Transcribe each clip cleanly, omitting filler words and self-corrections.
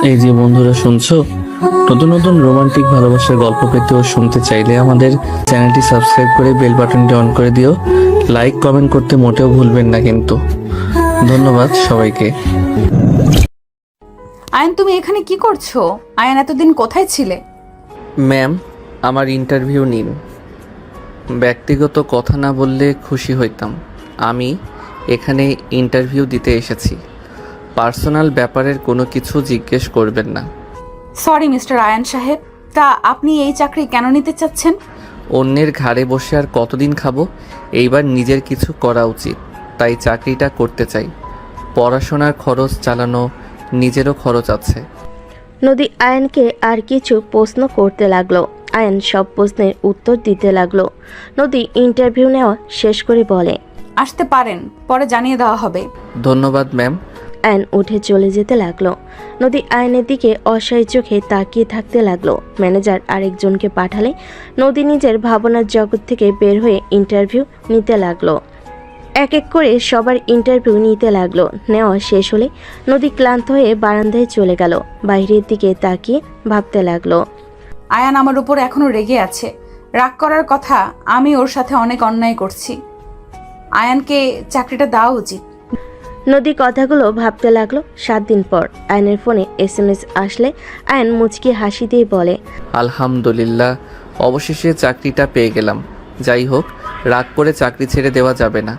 এই যে বন্ধুরা শুনছো, নতুন নতুন রোমান্টিক ভালোবাসার গল্প পেতে ও শুনতে চাইলে আমাদের চ্যানেলটি সাবস্ক্রাইব করে বেল বাটনটি অন করে দিও। লাইক কমেন্ট করতে মোটেও ভুলবেন না কিন্তু। ধন্যবাদ সবাইকে। আয়ান, তুমি এখানে কি করছো? আয়ান, এতদিন কোথায় ছিলে? ম্যাম, আমার ইন্টারভিউ নিন। ব্যক্তিগত কথা না বললে খুশি হইতাম। আমি এখানে ইন্টারভিউ দিতে এসেছি। পার্সোনাল ব্যাপারের কোনো কিছু জিজ্ঞেস করবেন না। সরি মিস্টার আয়ান সাহেব, তা আপনি এই চাকরি কেন নিতে চাচ্ছেন? অন্যের ঘাড়ে বসে আর কতদিন খাবো? এইবার নিজের কিছু করা উচিত, তাই চাকরিটা করতে চাই। পড়াশোনার খরচ চালানো, নিজেরও খরচ আছে। নদী আয়নকে আর কিছু প্রশ্ন করতে লাগলো। আয়ন সব প্রশ্নের উত্তর দিতে লাগলো। নদী ইন্টারভিউ নেওয়া শেষ করে বলে, আসতে পারেন, পরে জানিয়ে দেওয়া হবে। ধন্যবাদ ম্যাম। আয়ন উঠে চলে যেতে লাগলো। নদী আয়নের দিকে অসহায় চোখে তাকিয়ে থাকতে লাগলো। ম্যানেজার আরেকজনকে পাঠালে নদী নিজের ভাবনার জগৎ থেকে বের হয়ে ইন্টারভিউ নিতে লাগলো। এক এক করে সবার ইন্টারভিউ নিতে লাগলো। নেওয়া শেষ হলে নদী ক্লান্ত হয়ে বারান্দায় চলে গেল। বাইরের দিকে তাকিয়ে ভাবতে লাগলো। আয়ান আমার উপর এখনো রেগে আছে। রাগ করার কথা, আমি ওর সাথে অনেক অন্যায় করছি। আয়ানকে চাকরিটা দেওয়া উচিত। নদী কথাগুলো ভাবতে লাগলো। 7 দিন পর আয়নের ফোনে SMS আসলে আয়ন মুচকি হাসি দিয়ে বলে, আলহামদুলিল্লাহ, অবশেষে চাকরিটা পেয়ে গেলাম। যাই হোক, রাগ করে চাকরি ছেড়ে দেওয়া যাবে না।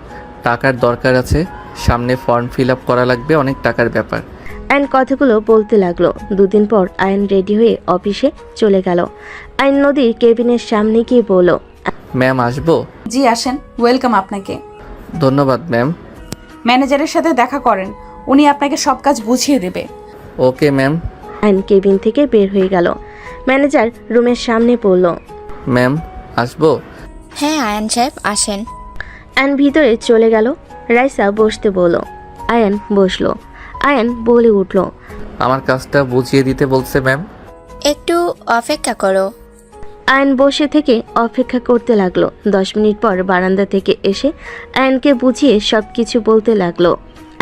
টাকার দরকার আছে, সামনে ফর্ম ফিল আপ করা লাগবে, অনেক টাকার ব্যাপার। আয়ন কথাগুলো বলতে লাগলো। 2 দিন পর আয়ন রেডি হয়ে অফিসে চলে গেল। আয়ন নদীর কেবিনের সামনে গিয়ে বলল, ম্যাম আসবো? জি আসেন, ওয়েলকাম আপনাকে। ধন্যবাদ ম্যাম। ম্যানেজারের সাথে দেখা করেন, উনি আপনাকে সব কাজ বুঝিয়ে দেবে। Okay ma'am. আয়ন কেবিন থেকে বের হয়ে গেল। ম্যানেজার রুমের সামনে পড়ল। ম্যাম আসবো? হ্যাঁ আয়ান সাহেব আসেন। আয়ন ভিতরে চলে গেল। রাইসা বসতে বলল। আয়ন বসলো। আয়ন বলে উঠল, আমার কাজটা বুঝিয়ে দিতে বলছে ম্যাম। একটু অপেক্ষা করো। আয়ন বসে থেকে অপেক্ষা করতে লাগলো। 10 মিনিট পর বারান্দা থেকে এসে আয়নকে বুঝিয়ে সব কিছু বলতে লাগলো।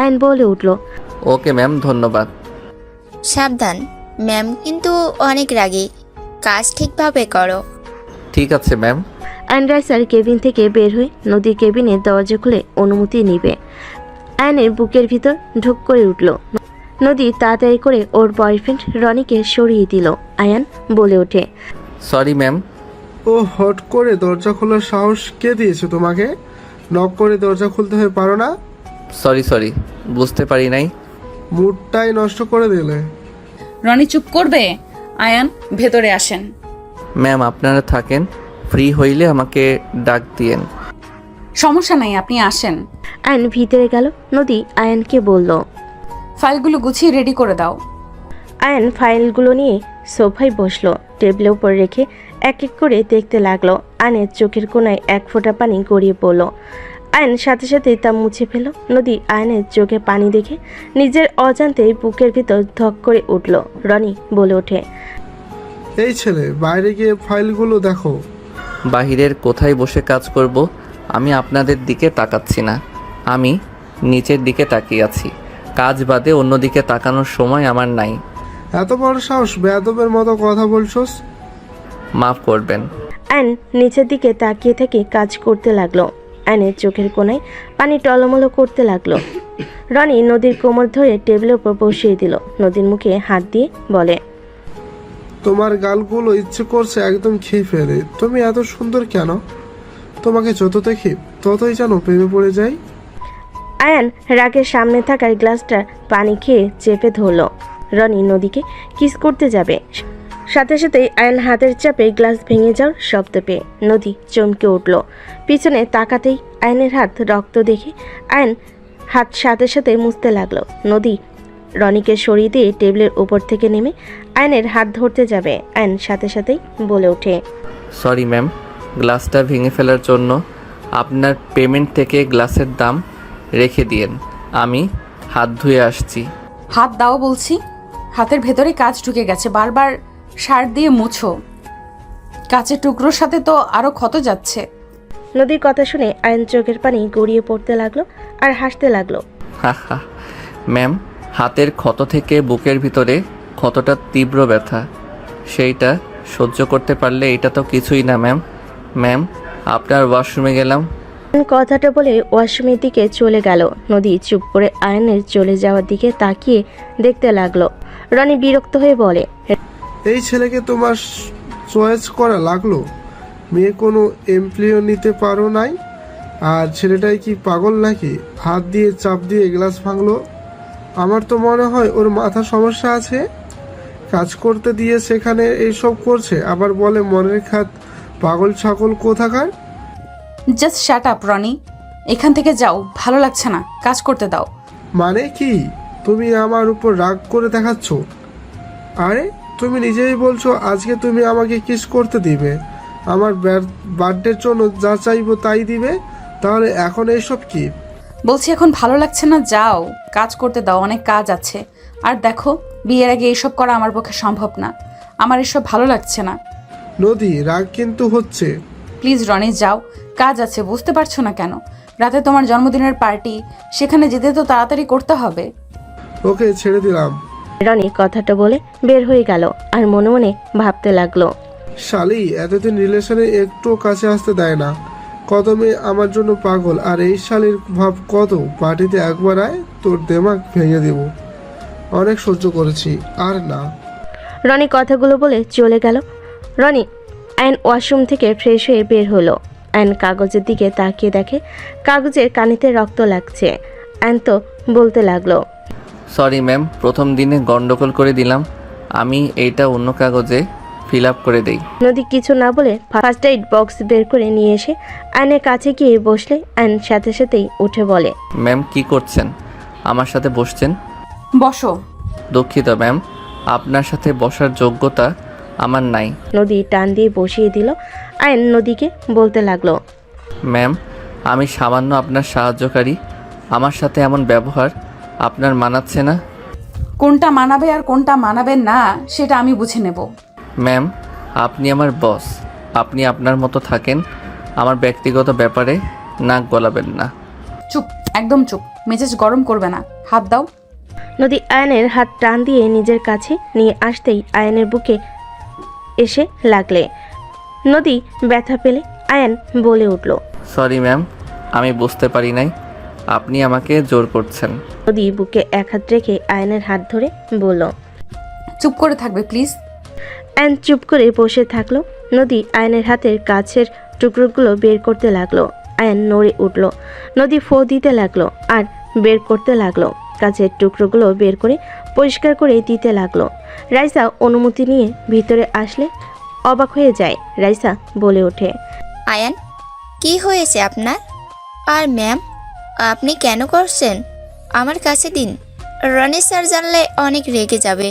আয়ন বলে উঠল, ওকে ম্যাম, ধন্যবাদ। সাবধান, ম্যাম কিন্তু অনেক রাগী, কাজ ঠিকভাবে করো। ঠিক আছে ম্যাম। আয়ন রাইসার কেবিন থেকে বের হয়ে নদীর কেবিনের দরজা খুলে অনুমতি নিবে। আয়নের বুকের ভিতর ঢুক করে উঠল। নদী তাড়াতাড়ি করে ওর বয়ফ্রেন্ড রনিকে সরিয়ে দিল। আয়ান বলে ওঠে, সরি ম্যাম। ও হট করে দরজা খোলার সাহস কে দিয়েছে তোমাকে? নক করে দরজা খুলতে হয়ে পারো না? সরি, বুঝতে পারি নাই। মুডটাই নষ্ট করে দিলে। রনি চুপ করবে? আয়ান, ভেতরে আসেন। ম্যাম আপনারা থাকেন, ফ্রি হইলে আমাকে ডাক দিয়েন। সমস্যা নাই, আপনি আসেন। আয়ন ভিতরে গেল। নদী আয়নকে বলল, ফাইলগুলো গুছিয়ে রেডি করে দাও। আয়ন ফাইলগুলো নিয়ে সোফায় বসলো। টেবিলের উপর রেখে এক এক করে দেখতে লাগলো। আয়নের চোখের কোণায় এক ফোঁটা পানি গড়িয়ে পড়ল। আয়ন সাথে সাথে তা মুছে ফেল। নদী আয়নের চোখে পানি দেখে নিজের অজান্তেই বুকের ভিতর ধক করে উঠল। রনি বলে ওঠে, এই ছেলে, বাইরে গিয়ে ফাইলগুলো দেখো। বাহিরের কোথায় বসে কাজ করব? আমি আপনাদের দিকে তাকাচ্ছি না, আমি নিচের দিকে তাকিয়ে আছি। কাজ বাদে অন্যদিকে তাকানোর সময় আমার নাই। এত বড় সাহস, বেয়াদবের মতো কথা বলছোস। মাফ করবেন। আয়ন নিচের দিকে তাকিয়ে থেকে কাজ করতে লাগলো। আয়নের চোখের কোণায় পানি টলমলো করতে লাগলো। রনি নদীর কোমর ধরে টেবিলের উপর বসিয়ে দিল। নদীর মুখে হাত দিয়ে বলে, তোমার গালগুলো ইচ্ছে করছে একদম খেয়ে ফেলে। তুমি এত সুন্দর কেন? তোমাকে যত দেখি ততই যেন প্রেমে পড়ে যাই। আয়ান রাগের সামনে থাকার গ্লাসটা পানি খেয়ে চেপে ধরল। রনি নদীকে কিস করতে যাবে, সাথে সাথেই আয়ন হাতের চাপে গ্লাস ভেঙে যাওয়ার শব্দ পেয়ে নদী চমকে উঠল। পিছনে তাকাতেই আয়নের হাত রক্ত দেখে আয়ন হাত সাথে সাথে মুছতে লাগলো। নদী রনিকে সরিয়ে দিয়ে টেবিলের উপর থেকে নেমে আয়নের হাত ধরতে যাবে। আয়ন সাথে সাথেই বলে ওঠে, সরি ম্যাম, গ্লাসটা ভেঙে ফেলার জন্য। আপনার পেমেন্ট থেকে গ্লাসের দাম রেখে দিয়েন, আমি হাত ধুয়ে আসছি। হাত দাও বলছি। হাতের ভেতরে কাজ ঢুকে গেছে, বারবার সার দিয়ে মুছো। কাচের টুকরোর সাথে তো আরো ক্ষত যাচ্ছে। নদীর কথা শুনে আয়ন চোখের পানি গড়িয়ে পড়তে লাগলো আর হাসতে লাগলো। হা হা। ম্যাম, হাতের ক্ষত থেকে বুকের ভিতরে কতটা তীব্র ব্যথা সেইটা সহ্য করতে পারলে এটা তো কিছুই না ম্যাম। ম্যাম, আপনার ওয়াশরুমে গেলাম। কথাটা বলে ওয়াশরুমের দিকে চলে গেল। নদী চুপ করে আয়নের চলে যাওয়ার দিকে তাকিয়ে দেখতে লাগলো। রনি বিরক্ত হয়ে বলে, এই ছেলেকে তোমার চয়েস করা লাগলো? মেয়ে কোনো এমপ্লয়ও নিতে পারো নাই? আর ছেলেটাই কি পাগল নাকি? হাত দিয়ে চাপ দিয়ে গ্লাস ভাঙলো। আমার তো মনে হয় ওর মাথা সমস্যা আছে। কাজ করতে দিয়ে সেখানে এইসব করছে, আবার বলে মনের খাত। পাগল ছাগল কোথাকার। জাস্ট শাট আপ রনি, এখান থেকে যাও, ভালো লাগছে না, কাজ করতে দাও। মানে কি? তুমি আমার উপর রাগ করে দেখাচ্ছ? আরে তুমি নিজেই বলছো আজকে তুমি আমাকে কিস করতে দিবে, আমার বার্থডের জন্য যা চাইবো তাই দিবে, তাহলে এখন এইসব কি? বলছি এখন ভালো লাগছে না, যাও কাজ করতে দাও, অনেক কাজ আছে। আর দেখো, বিয়ের আগে এইসব করা আমার পক্ষে সম্ভব না, আমার এসব ভালো লাগছে না। নদী, রাগ কিন্তু হচ্ছে। প্লিজ রনি যাও, কাজ আছে, বুঝতে পারছো না কেন? রাতে তোমার জন্মদিনের পার্টি, সেখানে যেতে তো তাড়াতাড়ি করতে হবে। ওকে, ছেড়ে দিলাম। রনি কথাটা বলে বের হয়ে গেল আর মনে মনে ভাবতে লাগলো, শালি এতদিন রিলেশনে একটু কাছে আসতে দেয় না। কত মেয়ে আমার জন্য পাগল, আর এই শালির ভাব কত। পার্টিতে একবার আয়, তোর দেমাগ ভেঙে দেব। অনেক সহ্য করেছি, আর না। রনি কথাগুলো বলে চলে গেল। রনি আয়ন ওয়াশরুম থেকে ফ্রেশ হয়ে বের হলো। আয়ন কাগজের দিকে তাকিয়ে দেখে কাগজের কানিতে রক্ত লাগছে। আয়ন তো বলতে লাগলো, সরি ম্যাম, প্রথম দিনে গন্ডগোল করে দিলাম। আমি এইটা অন্য কাগজে ফিল আপ করে দেই। নদী কিছু না বলে ফার্স্ট এইড বক্স বের করে নিয়ে এসে আয়নের কাছে গিয়ে বসলে আয়ন সাথে সাথেই উঠে বলে, ম্যাম কি করছেন? আমার সাথে বসছেন? বসো। দুঃখিত ম্যাম, আপনার সাথে বসার যোগ্যতা আমার নাই। নদী টান দিয়ে বসিয়ে দিল। আয়ন নদীকে বলতে লাগলো, ম্যাম, আমি সামান্য আপনার সাহায্যকারী, আমার সাথে এমন ব্যবহার আপনার মানাচ্ছে না। কোনটা মানাবে আর কোনটা মানাবে না সেটা আমি বুঝে নেব। ম্যাম, আপনি আমার বস, আপনি আপনার মতো থাকেন, আমার ব্যক্তিগত ব্যাপারে নাক গলাবেন না। চুপ, একদম চুপ, মেজাজ গরম করবে না, হাত দাও। নদী আয়নের হাত টান দিয়ে নিজের কাছে নিয়ে আসতেই আয়নের বুকে এসে লাগলে। নদী ব্যথা পেলে আয়ন বলে উঠল, সরি ম্যাম, আমি বুঝতে পারি নাই আপনি আমাকে জোর করছেন। নদী বুকে এক হাত রেখে আয়নের হাত ধরে বলল, চুপ করে থাকবে প্লিজ। আয়ন চুপ করে বসে থাকলো। নদী আয়নের হাতের কাছের টুকরোগুলো বের করতে লাগলো। আয়ন নড়ে উঠল। নদী ফো দিতে লাগলো আর বের করতে লাগলো। কাছের টুকরোগুলো বের করে পরিষ্কার করে দিতে লাগলো। রাইসা অনুমতি নিয়ে ভিতরে আসলে অবাক হয়ে যায়। রাইসা বলে ওঠে, আয়ান, কি হয়েছে আপনার? আর ম্যাম, আপনি কেন করছেন? আমার কাছে দিন, রনি স্যার জানলে অনেক রেগে যাবে।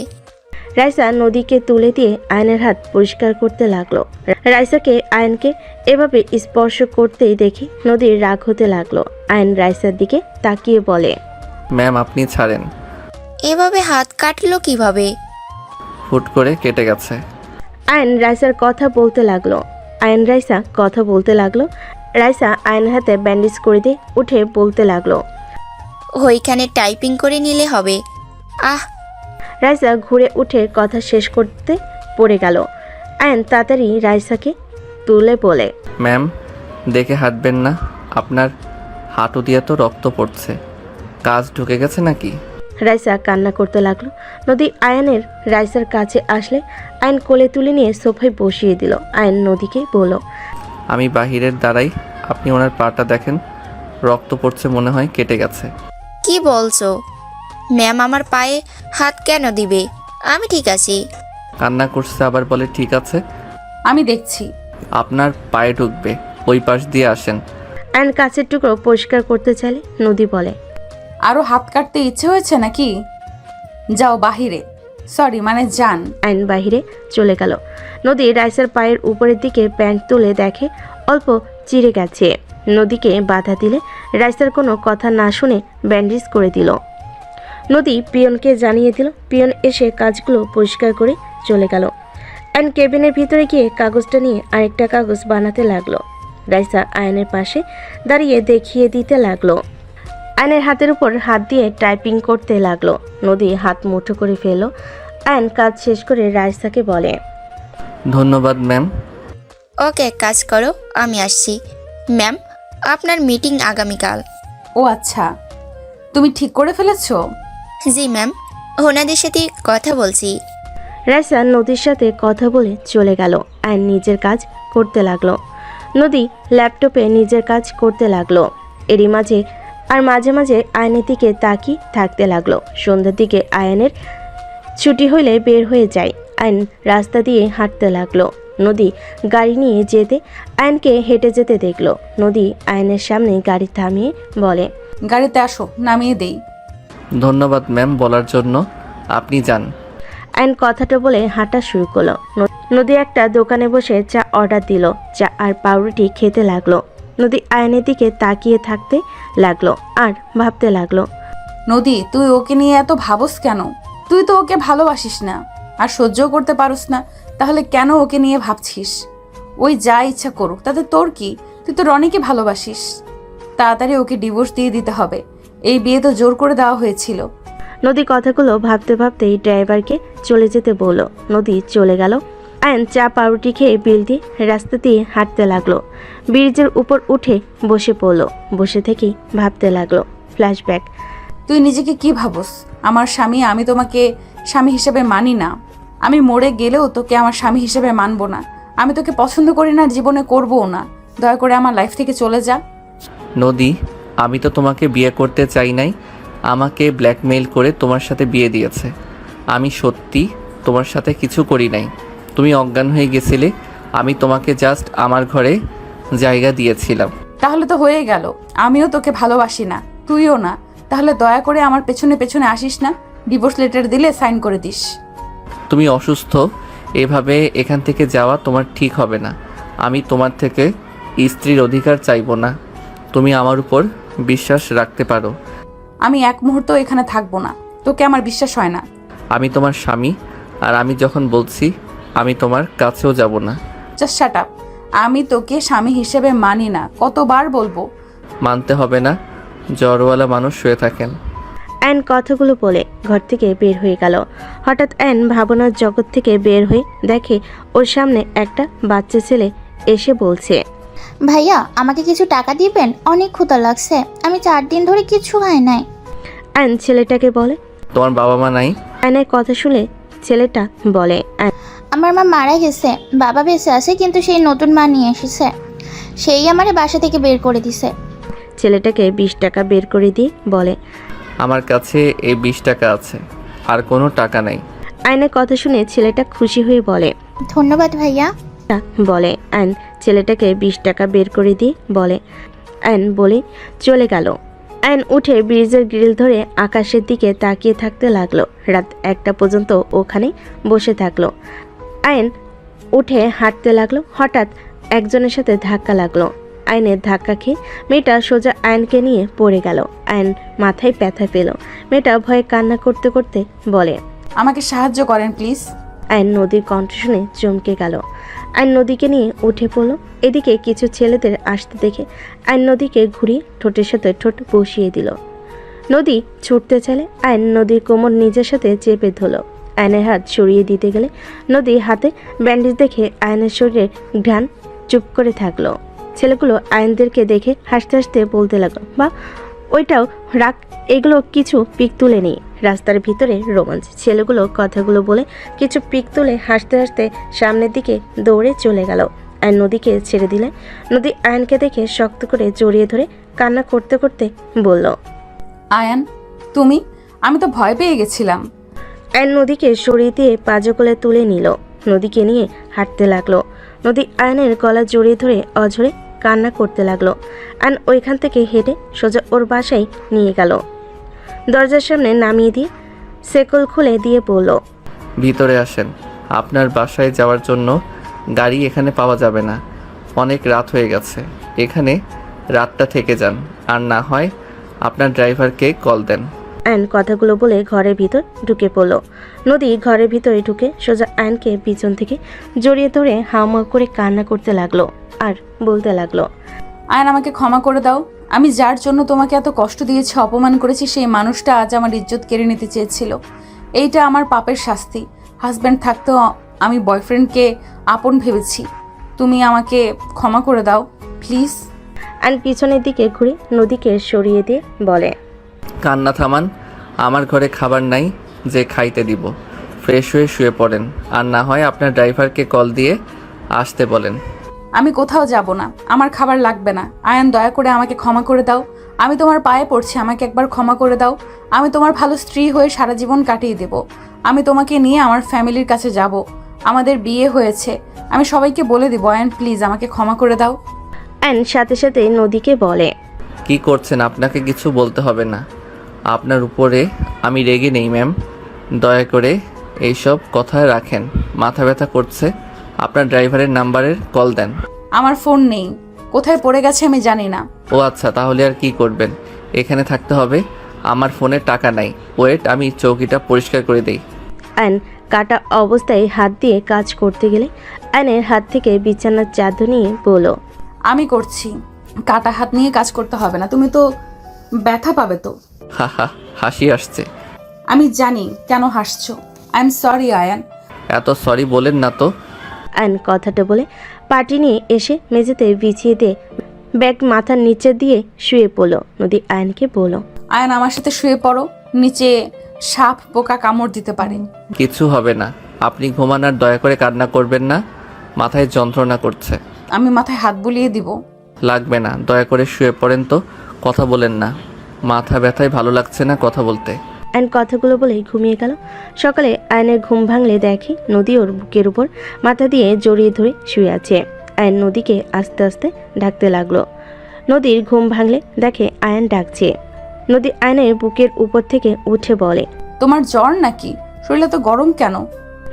রাইসা নদীকে তুলে দিয়ে আয়নের হাত পরিষ্কার করতে লাগলো। রাইসাকে আয়নকে এভাবে স্পর্শ করতেই দেখে নদীর রাগ হতে লাগলো। আয়ন রাইসার দিকে তাকিয়ে বলে, ম্যাম আপনি ছাড়েন। এভাবে হাত কাটলো কিভাবে? হুট করে কেটে গেছে। আয়ন রাইসার কথা বলতে লাগলো। রাইসা কথা বলতে লাগলো। রাইসা আয়নের হাতে ব্যান্ডেজ করে দিয়ে উঠে বলতে লাগলো, ওইখানে টাইপিং করে নিলে হবে। আহ, রাইসা ঘুরে উঠে কথা শেষ করতে পড়ে গেল। আয়ন তাড়াতাড়ি রাইসাকে তুলে বলে, ম্যাম দেখে হাঁটবেন না, আপনার হাঁটু দিয়ে তো রক্ত পড়ছে, কাজ ঢুকে গেছে নাকি? রাইসা কান্না করতে লাগলো। নদী আয়নের রাইসার কাছে আসলে আয়ন কোলে তুলে নিয়ে সোফায় বসিয়ে দিল। আয়ন নদীকে বলল, আমি বাহিরের দাঁড়াই, আপনি ওনার পাটা দেখেন, রক্ত পড়ছে, মনে হয় কেটে গেছে। কি বলছো? ম্যাম আমার পায়ে হাত কেন দিবে? আমি ঠিক আছি। কান্না করছে আবার বলে ঠিক আছে। আমি দেখছি। আপনার পায়ে ঢুকবে, ওই পাশ দিয়ে আসেন। আয়ন কাছের টুকরো পরিষ্কার করতে চাইলে নদী বলে, আরো হাত কাটতে ইচ্ছে হয়েছে নাকি? যাও বাহিরে, সরি মানে যান। আয়ন বাহিরে চলে গেল। নদী রাইসার পায়ের উপরের দিকে প্যান্ট তুলে দেখে অল্প চিড়ে গেছে। নদীকে বাধা দিলে রাইসার কোনো কথা না শুনে ব্যান্ডেজ করে দিল। নদী পিয়নকে জানিয়ে দিল। পিয়ন এসে কাজগুলো পরিষ্কার করে চলে গেল। আয়ন কেবিনের ভিতরে গিয়ে কাগজটা নিয়ে আরেকটা কাগজ বানাতে লাগলো। রাইসা আয়নের পাশে দাঁড়িয়ে দেখিয়ে দিতে লাগলো। আয়নের হাতের উপর হাত দিয়ে টাইপিং করতে লাগলো। নদী হাত মুঠো করে ফেলল আয়ন কাজ শেষ করে রাইসাকে বলে। ধন্যবাদ ম্যাম। ওকে, কাজ করো, আমি আসছি। ম্যাম, আপনার মিটিং আগামীকাল। ও আচ্ছা, তুমি ঠিক করে ফেলেছো? জি ম্যাম, ওনাদের সাথে কথা বলছি। রাইসা নদীর সাথে কথা বলে চলে গেল। আয়ন নিজের কাজ করতে লাগলো। নদী ল্যাপটপে নিজের কাজ করতে লাগলো। এরই মাঝে মাঝে মাঝে আয়নের দিকে তাকিয়ে থাকতে লাগলো। সন্ধ্যার দিকে আয়নের ছুটি হলে বের হয়ে যায়। আয়ন রাস্তা দিয়ে হাঁটতে লাগলো। নদী গাড়ি নিয়ে যেতে আয়নকে হেঁটে যেতে দেখলো। নদী আয়নের সামনে গাড়ি থামিয়ে বলে, গাড়িতে আসো, নামিয়ে দেই। ধন্যবাদ ম্যাম বলার জন্য। আপনি যান। আয়ন কথাটা বলে হাঁটা শুরু করলো। নদী একটা দোকানে বসে চা অর্ডার দিল। চা আর পাউরুটি খেতে লাগলো। নদী আয়নের দিকে তাকিয়ে থাকতে লাগলো আর ভাবতে লাগলো। নদী, তুই ওকে নিয়ে এত ভাবস কেন? তুই তো ওকে ভালোবাসিস না আর সহ্যও করতে পারস না, তাহলে কেন ওকে নিয়ে ভাবছিস? ওই যা ইচ্ছা করুক, তাতে তোর কি? তুই তো রনিকে ভালোবাসিস। তাড়াতাড়ি ওকে ডিভোর্স দিয়ে দিতে হবে। এই বিয়ে তো জোর করে দেওয়া হয়েছিল। নদী কথাগুলো ভাবতে ভাবতেই ড্রাইভারকে চলে যেতে বলল। নদী চলে গেল। আয়ন চা পাউরুটি খেয়ে বিল দিয়ে রাস্তা দিয়ে হাঁটতে লাগলো। ব্রিজের উপর উঠে বসে পড়লো। বসে থেকেই ভাবতে লাগলো। ফ্ল্যাশব্যাক। তুই নিজেকে কি ভাবস? আমার স্বামী, আমি তোমাকে স্বামী হিসেবে মানি না। আমি মরে গেলেও তোকে আমার স্বামী হিসেবে মানবো না। আমি তোকে পছন্দ করি না, জীবনে করবও না। দয়া করে আমার লাইফ থেকে চলে যা। নদী, আমি তো তোমাকে বিয়ে করতে চাই নাই। আমাকে ব্ল্যাকমেইল করে তোমার সাথে বিয়ে দিয়েছে। আমি সত্যি তোমার সাথে কিছু করি নাই। তুমি অজ্ঞান হয়ে গেছিলে। আমি তোমাকে জাস্ট আমার ঘরে জায়গা দিয়েছিলাম। তাহলে তো হয়ে গেল। আমিও তোকে ভালোবাসি না, তুইও না। তাহলে দয়া করে আমার পেছনে পেছনে আসিস না। ডিভোর্স লেটার দিলে সাইন করে দিস। তুমি অসুস্থ, এভাবে এখান থেকে যাওয়া তোমার ঠিক হবে না। আমি তোমার থেকে স্ত্রীর অধিকার চাইবো না। তুমি আমার উপর বিশ্বাস রাখতে পারো। আমি এক মুহূর্ত এখানে থাকবো না। তোকে আমার বিশ্বাস হয় না। আমি তোমার স্বামী, আর আমি যখন বলছি আমি তোমার কাছেও যাব না। Just shut up. আমি তোকে স্বামী হিসেবে মানি না। কতবার বলবো? মানতে হবে না, জ্বরওয়ালা মানুষ শুয়ে থাকেন। অ্যান কথাগুলো বলে ঘর থেকে বের হয়ে গেল। হঠাৎ অ্যান ভাবনার জগৎ থেকে বের হয়ে দেখে ওর সামনে একটা বাচ্চা ছেলে এসে বলছে, ভাইয়া, আমাকে কিছু টাকা দিবেন? অনেক ক্ষুধা লাগছে, আমি 4 দিন ধরে কিছু খাই নাই। অ্যান ছেলেটাকে বলে। তোমার বাবা মা নাই? অ্যানের কথা শুনে ছেলেটা বলে, আমার মা মারা গেছে, বাবা বেঁচে আছে, কিন্তু সেই নতুন মা নিয়ে এসেছে। সেই আমারে বাসা থেকে বের করে দিছে। ছেলেটাকে 20 টাকা বের করে দিয়ে বলে, আমার কাছে এই 20 টাকা আছে, আর কোনো টাকা নাই। আয়নের কথা শুনে ছেলেটা খুশি হয়ে বলে, ধন্যবাদ ভাইয়া। বলে আয়ন ছেলেটাকে 20 টাকা বের করে দিয়ে বলে। আয়ন বলে চলে গেল। আয়ন উঠে ব্রিজের গ্রিল ধরে আকাশের দিকে তাকিয়ে থাকতে লাগলো। রাত 1টা পর্যন্ত ওখানে বসে থাকলো। আয়ন উঠে হাঁটতে লাগলো। হঠাৎ একজনের সাথে ধাক্কা লাগলো। আয়নের ধাক্কা খেয়ে মেয়েটা সোজা আয়নকে নিয়ে পড়ে গেল। আয়ন মাথায় ব্যথা পেল। মেয়েটা ভয়ে কান্না করতে করতে বলে, আমাকে সাহায্য করেন প্লিজ। আয়ন নদীর কণ্ঠ শুনে চমকে গেল। আয়ন নদীকে নিয়ে উঠে পড়ল। এদিকে কিছু ছেলেদের আসতে দেখে আয়ন নদীকে ঘুরিয়ে ঠোঁটের সাথে ঠোঁট বসিয়ে দিল। নদী ছুটতে চাইলে আয়ন নদীর কোমর নিজের সাথে চেপে ধরল। আয়নের হাত সরিয়ে দিতে গেলে নদী হাতে ব্যান্ডেজ দেখে আয়নের শরীরে ঘ্রাণ চুপ করে থাকলো। ছেলেগুলো আয়নদেরকে দেখে হাসতে হাসতে বলতে লাগলো, বা ওইটাও রাগ, এগুলো কিছু পিক তুলে নেই। রাস্তার ভিতরে রোমাঞ্চ। ছেলেগুলো কথাগুলো বলে কিছু পিক তুলে হাসতে হাসতে সামনের দিকে দৌড়ে চলে গেল। আয়ন নদীকে ছেড়ে দিলে নদী আয়নকে দেখে শক্ত করে জড়িয়ে ধরে কান্না করতে করতে বলল, আয়ান, তুমি? আমি তো ভয় পেয়ে গেছিলাম। আয়ন নদীকে সরিয়ে দিয়ে পাজকলে তুলে নিল। নদীকে নিয়ে হাঁটতে লাগলো। নদী আয়নের গলা জড়িয়ে ধরে অঝরে কান্না করতে লাগলো। আয়ন ওইখান থেকে হেঁটে সোজা ওর বাসায় নিয়ে গেল। দরজার সামনে নামিয়ে দিয়ে সেকল খুলে দিয়ে বলল, ভিতরে আসেন। আপনার বাসায় যাওয়ার জন্য গাড়ি এখানে পাওয়া যাবে না, অনেক রাত হয়ে গেছে। এখানে রাতটা থেকে যান, আর না হয় আপনার ড্রাইভারকে কল দেন। আয়ন কথাগুলো বলে ঘরের ভিতর ঢুকে পড়ল। নদী ঘরের ভিতরে ঢুকে সোজা আয়নকে পিছন থেকে জড়িয়ে ধরে হাওয়া করে কান্না করতে লাগলো আর বলতে লাগলো, আয়ান, আমাকে ক্ষমা করে দাও। আমি যার জন্য তোমাকে এত কষ্ট দিয়েছি, অপমান করেছি, সেই মানুষটা আজ আমার ইজ্জত কেড়ে নিতে চেয়েছিল। এইটা আমার পাপের শাস্তি। হাজব্যান্ড থাকতেও আমি বয়ফ্রেন্ডকে আপন ভেবেছি। তুমি আমাকে ক্ষমা করে দাও প্লিজ। আয়ন পিছনের দিকে ঘুরে নদীকে সরিয়ে দিয়ে বলে, কান্না থামান। আমার ঘরে খাবার নাই যে খাইতে দিব। ফ্রেশ হয়ে শুয়ে পড়েন, আর না হয় আপনার ড্রাইভারকে কল দিয়ে আসতে বলেন। আমি কোথাও যাব না, আমার খাবার লাগবে না। আয়ান, দয়া করে আমাকে ক্ষমা করে দাও। আমি তোমার পায়ে পড়ছি, আমাকে একবার ক্ষমা করে দাও। আমি তোমার ভালো স্ত্রী হয়ে সারা জীবন কাটিয়ে দেব। আমি তোমাকে নিয়ে আমার ফ্যামিলির কাছে যাব। আমাদের বিয়ে হয়েছে, আমি সবাইকে বলে দিব। আয়ান প্লিজ আমাকে ক্ষমা করে দাও। আয়ন সাথে সাথে নদীকে বলে, কি করছেন? আপনাকে কিছু বলতে হবে না। আপনার উপরে আমি রেগে নেই ম্যাম। দয়া করে এইসব কথা রাখেন। মাথা ব্যথা করছে। আপনার ড্রাইভারের নাম্বারের কল দেন। আমার ফোন নেই, কোথায় পড়ে গেছে আমি জানি না। ও আচ্ছা, তাহলে আর কি করবেন? এখানে থাকতে হবে। আমার ফোনে টাকা নাই। ওয়েট, আমি চৌকিটা পরিষ্কার করে দেই। আয়ন কাটা অবস্থায় হাত দিয়ে কাজ করতে গেলে আয়নের হাত থেকে বিছানার চাদর নিয়ে বলল, আমি করছি। কাটা হাত নিয়ে কাজ করতে হবে না, তুমি তো ব্যথা পাবে তো। হা হা, হাসি আসছে। আমি জানি কেন হাসছো। I am sorry Ayan. এত সরি বলেন না তো। আয়ন কথাটা বলে পাটি নিয়ে এসে মেঝেতে বিছিয়ে দিয়ে ব্যাগ মাথার নিচে দিয়ে শুয়ে পড়ল। নদী আয়নকে বলল, আয়ান আমার সাথে শুয়ে পড়ো, নিচে সাপ পোকা কামড় দিতে পারে। কিছু হবে না। আপনি ঘুমান আর দয়া করে কান্না করবেন না। মাথায় যন্ত্রণা করছে। আমি মাথায় হাত বুলিয়ে দিব। লাগবে না, দয়া করে শুয়ে পড়েন তো। কথা বলেন না। মাথা ব্যথায় ভালো লাগছে না কথা বলতে। আয়ন কথাগুলো বলেই ঘুমিয়ে গেল। সকালে আয়নের ঘুম ভাঙলে দেখে নদী ওর বুকের উপর মাথা দিয়ে জড়িয়ে ধরে শুয়ে আছে। আয়ন নদীকে আস্তে আস্তে ডাকতে লাগলো। নদীর ঘুম ভাঙলে দেখে আয়ন ডাকছে। নদী আয়নের বুকের উপর থেকে উঠে বলে, তোমার জ্বর নাকি? শরীরে তো গরম কেন?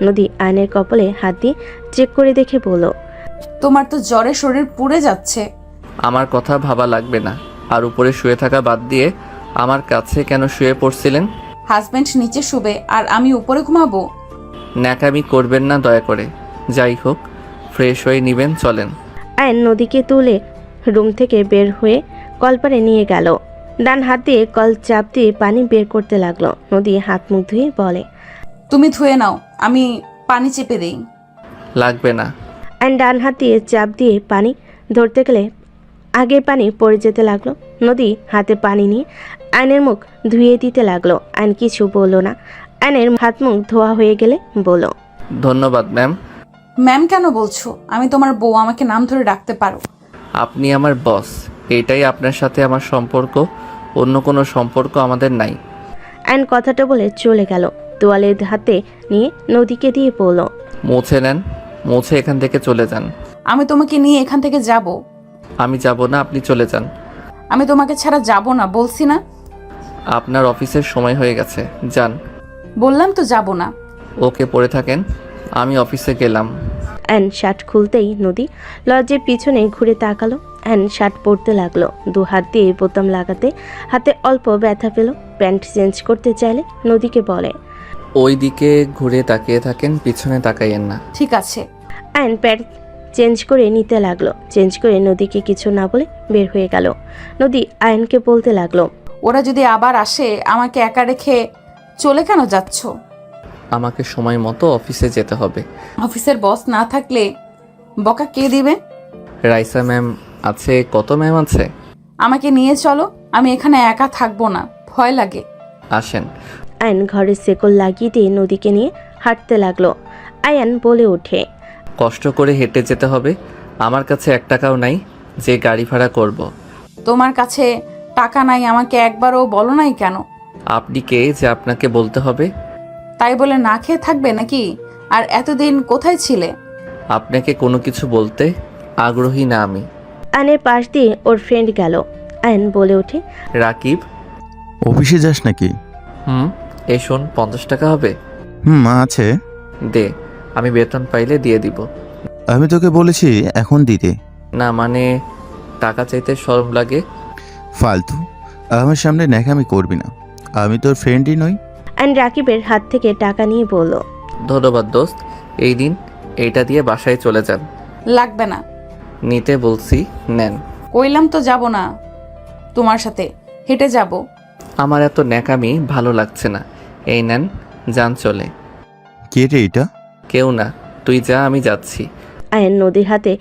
নদী আয়নের কপালে হাত দিয়ে চেক করে দেখে বলল, তোমার তো জ্বরে শরীর পুড়ে যাচ্ছে। আমার কথা ভাবা লাগবে না। আর উপরে শুয়ে থাকা বাদ দিয়ে আমার কাছে কেন শুয়ে পড়ছিলেন? হাজবেন্ড নিচে শুবে আর আমি উপরে ঘুমাবো? ন্যাকামি করবেন না দয়া করে। যাই হোক, ফ্রেশ হয়ে নিবেন, চলেন। আয়ন নদীকে তুলে রুম থেকে বের হয়ে কলপারে নিয়ে গেল। ডান হাত দিয়ে কল চাপ দিয়ে পানি বের করতে লাগলো। নদী হাত মুখ ধুয়ে বলে, তুমি ধুয়ে নাও, আমি পানি চেপে দেই। লাগবে না। আয়ন ডান হাত দিয়ে চাপ দিয়ে পানি ধরতে গেলে আগের পানি পড়ে যেতে লাগলো। নদী হাতে পানি নিয়ে আয়নের মুখ ধুয়ে দিতে লাগলো। আয়ন কিছু বলল না। আয়নের হাত মুখ ধোয়া হয়ে গেলে বলল, ধন্যবাদ ম্যাম। ম্যাম কেন বলছো? আমি তোমার বউ, আমাকে নাম ধরে ডাকতে পারো। আপনি আমার বস। এটাই আপনার সাথে আমার সম্পর্ক। অন্য কোনো সম্পর্ক আমাদের নাই। আয়ন কথাটা বলে চলে গেল। তোয়ালের হাতে নিয়ে নদীকে দিয়ে বলল, মুছে নেন, মুছে এখান থেকে চলে যান। আমি তোমাকে নিয়ে এখান থেকে যাব। আমি যাব না, আপনি চলে যান। আমি তোমাকে ছাড়া যাব না, বলছি না? আপনার অফিসের সময় হয়ে গেছে, যান। বললাম তো যাব না। ওকে, পড়ে থাকেন, আমি অফিসে গেলাম। অ্যান শার্ট খুলতেই নদী লজ্জের পিছনে ঘুরে তাকালো। অ্যান শার্ট পরতে লাগলো। দু হাত দিয়ে বোতাম লাগাতে হাতে অল্প ব্যথা পেল। প্যান্ট চেঞ্জ করতে চাইলে নদীকে বলে, ওই দিকে ঘুরে তাকিয়ে থাকেন, পিছনে তাকাইয়েন না। ঠিক আছে। অ্যান প্যান্ট চেঞ্জ করে নিতে লাগলো। চেঞ্জ করে নদীকে কিছু না বলে বের হয়ে গেল। নদী আয়নকে বলতে লাগলো, ওরা যদি আবার আসে আমাকে একা রেখে চলে কেন যাচ্ছ? আমাকে সময় মতো অফিসে যেতে হবে। অফিসের বস না থাকলে বকা কে দিবে? রাইসা ম্যাম আছে। কত ম্যাম আছে? আমাকে নিয়ে চলো, আমি এখানে একা থাকবো না, ভয় লাগে। আসেন। আয়ন ঘরের শেকল লাগিয়ে দিয়ে নদীকে নিয়ে হাঁটতে লাগলো। আয়ান বলে ওঠে, কষ্ট করে হেঁটে যেতে হবে। আমার কাছে 1 টাকাও নাই যে গাড়ি ভাড়া করব। তোমার কাছে টাকা নাই আমাকে একবারও বলো নাই কেন? আপনি কে যে আপনাকে বলতে হবে? তাই বলে না খেয়ে থাকবে নাকি? আর এতদিন কোথায় ছিলে? আপনাকে কোনো কিছু বলতে আগ্রহী না আমি। আয়নের পাশ দিয়ে ওর ফ্রেন্ড গেল। আয়ন বলে ওঠে, রাকিব। অফিসে যাস নাকি? এ শোন, 50 টাকা হবে? আছে। দে, আমি বেতন পাইলে দিয়ে দিব। আমি তোকে বলেছি এখন দিতে। না মানে, টাকা চাইতে শরম লাগে। ফালতু, আমার সামনে ন্যাকামি করবি না। আমি তোর ফ্রেন্ডই নই। আয়ন রাকিবের হাত থেকে টাকা নিয়ে বলল, ধন্যবাদ দোস্ত। এই দিন এইটা দিয়ে বাসায় চলে যান। লাগবে না। নিতে বলছি, নেন। কইলাম তো যাব না, তোমার সাথে হেঁটে যাব। আমার এত ন্যাকামি ভালো লাগছে না। এই নেন, যান চলে। কে রে এটা? কেউ না, তুই যা, আমি যাচ্ছি। আয়ন নদীর হাতে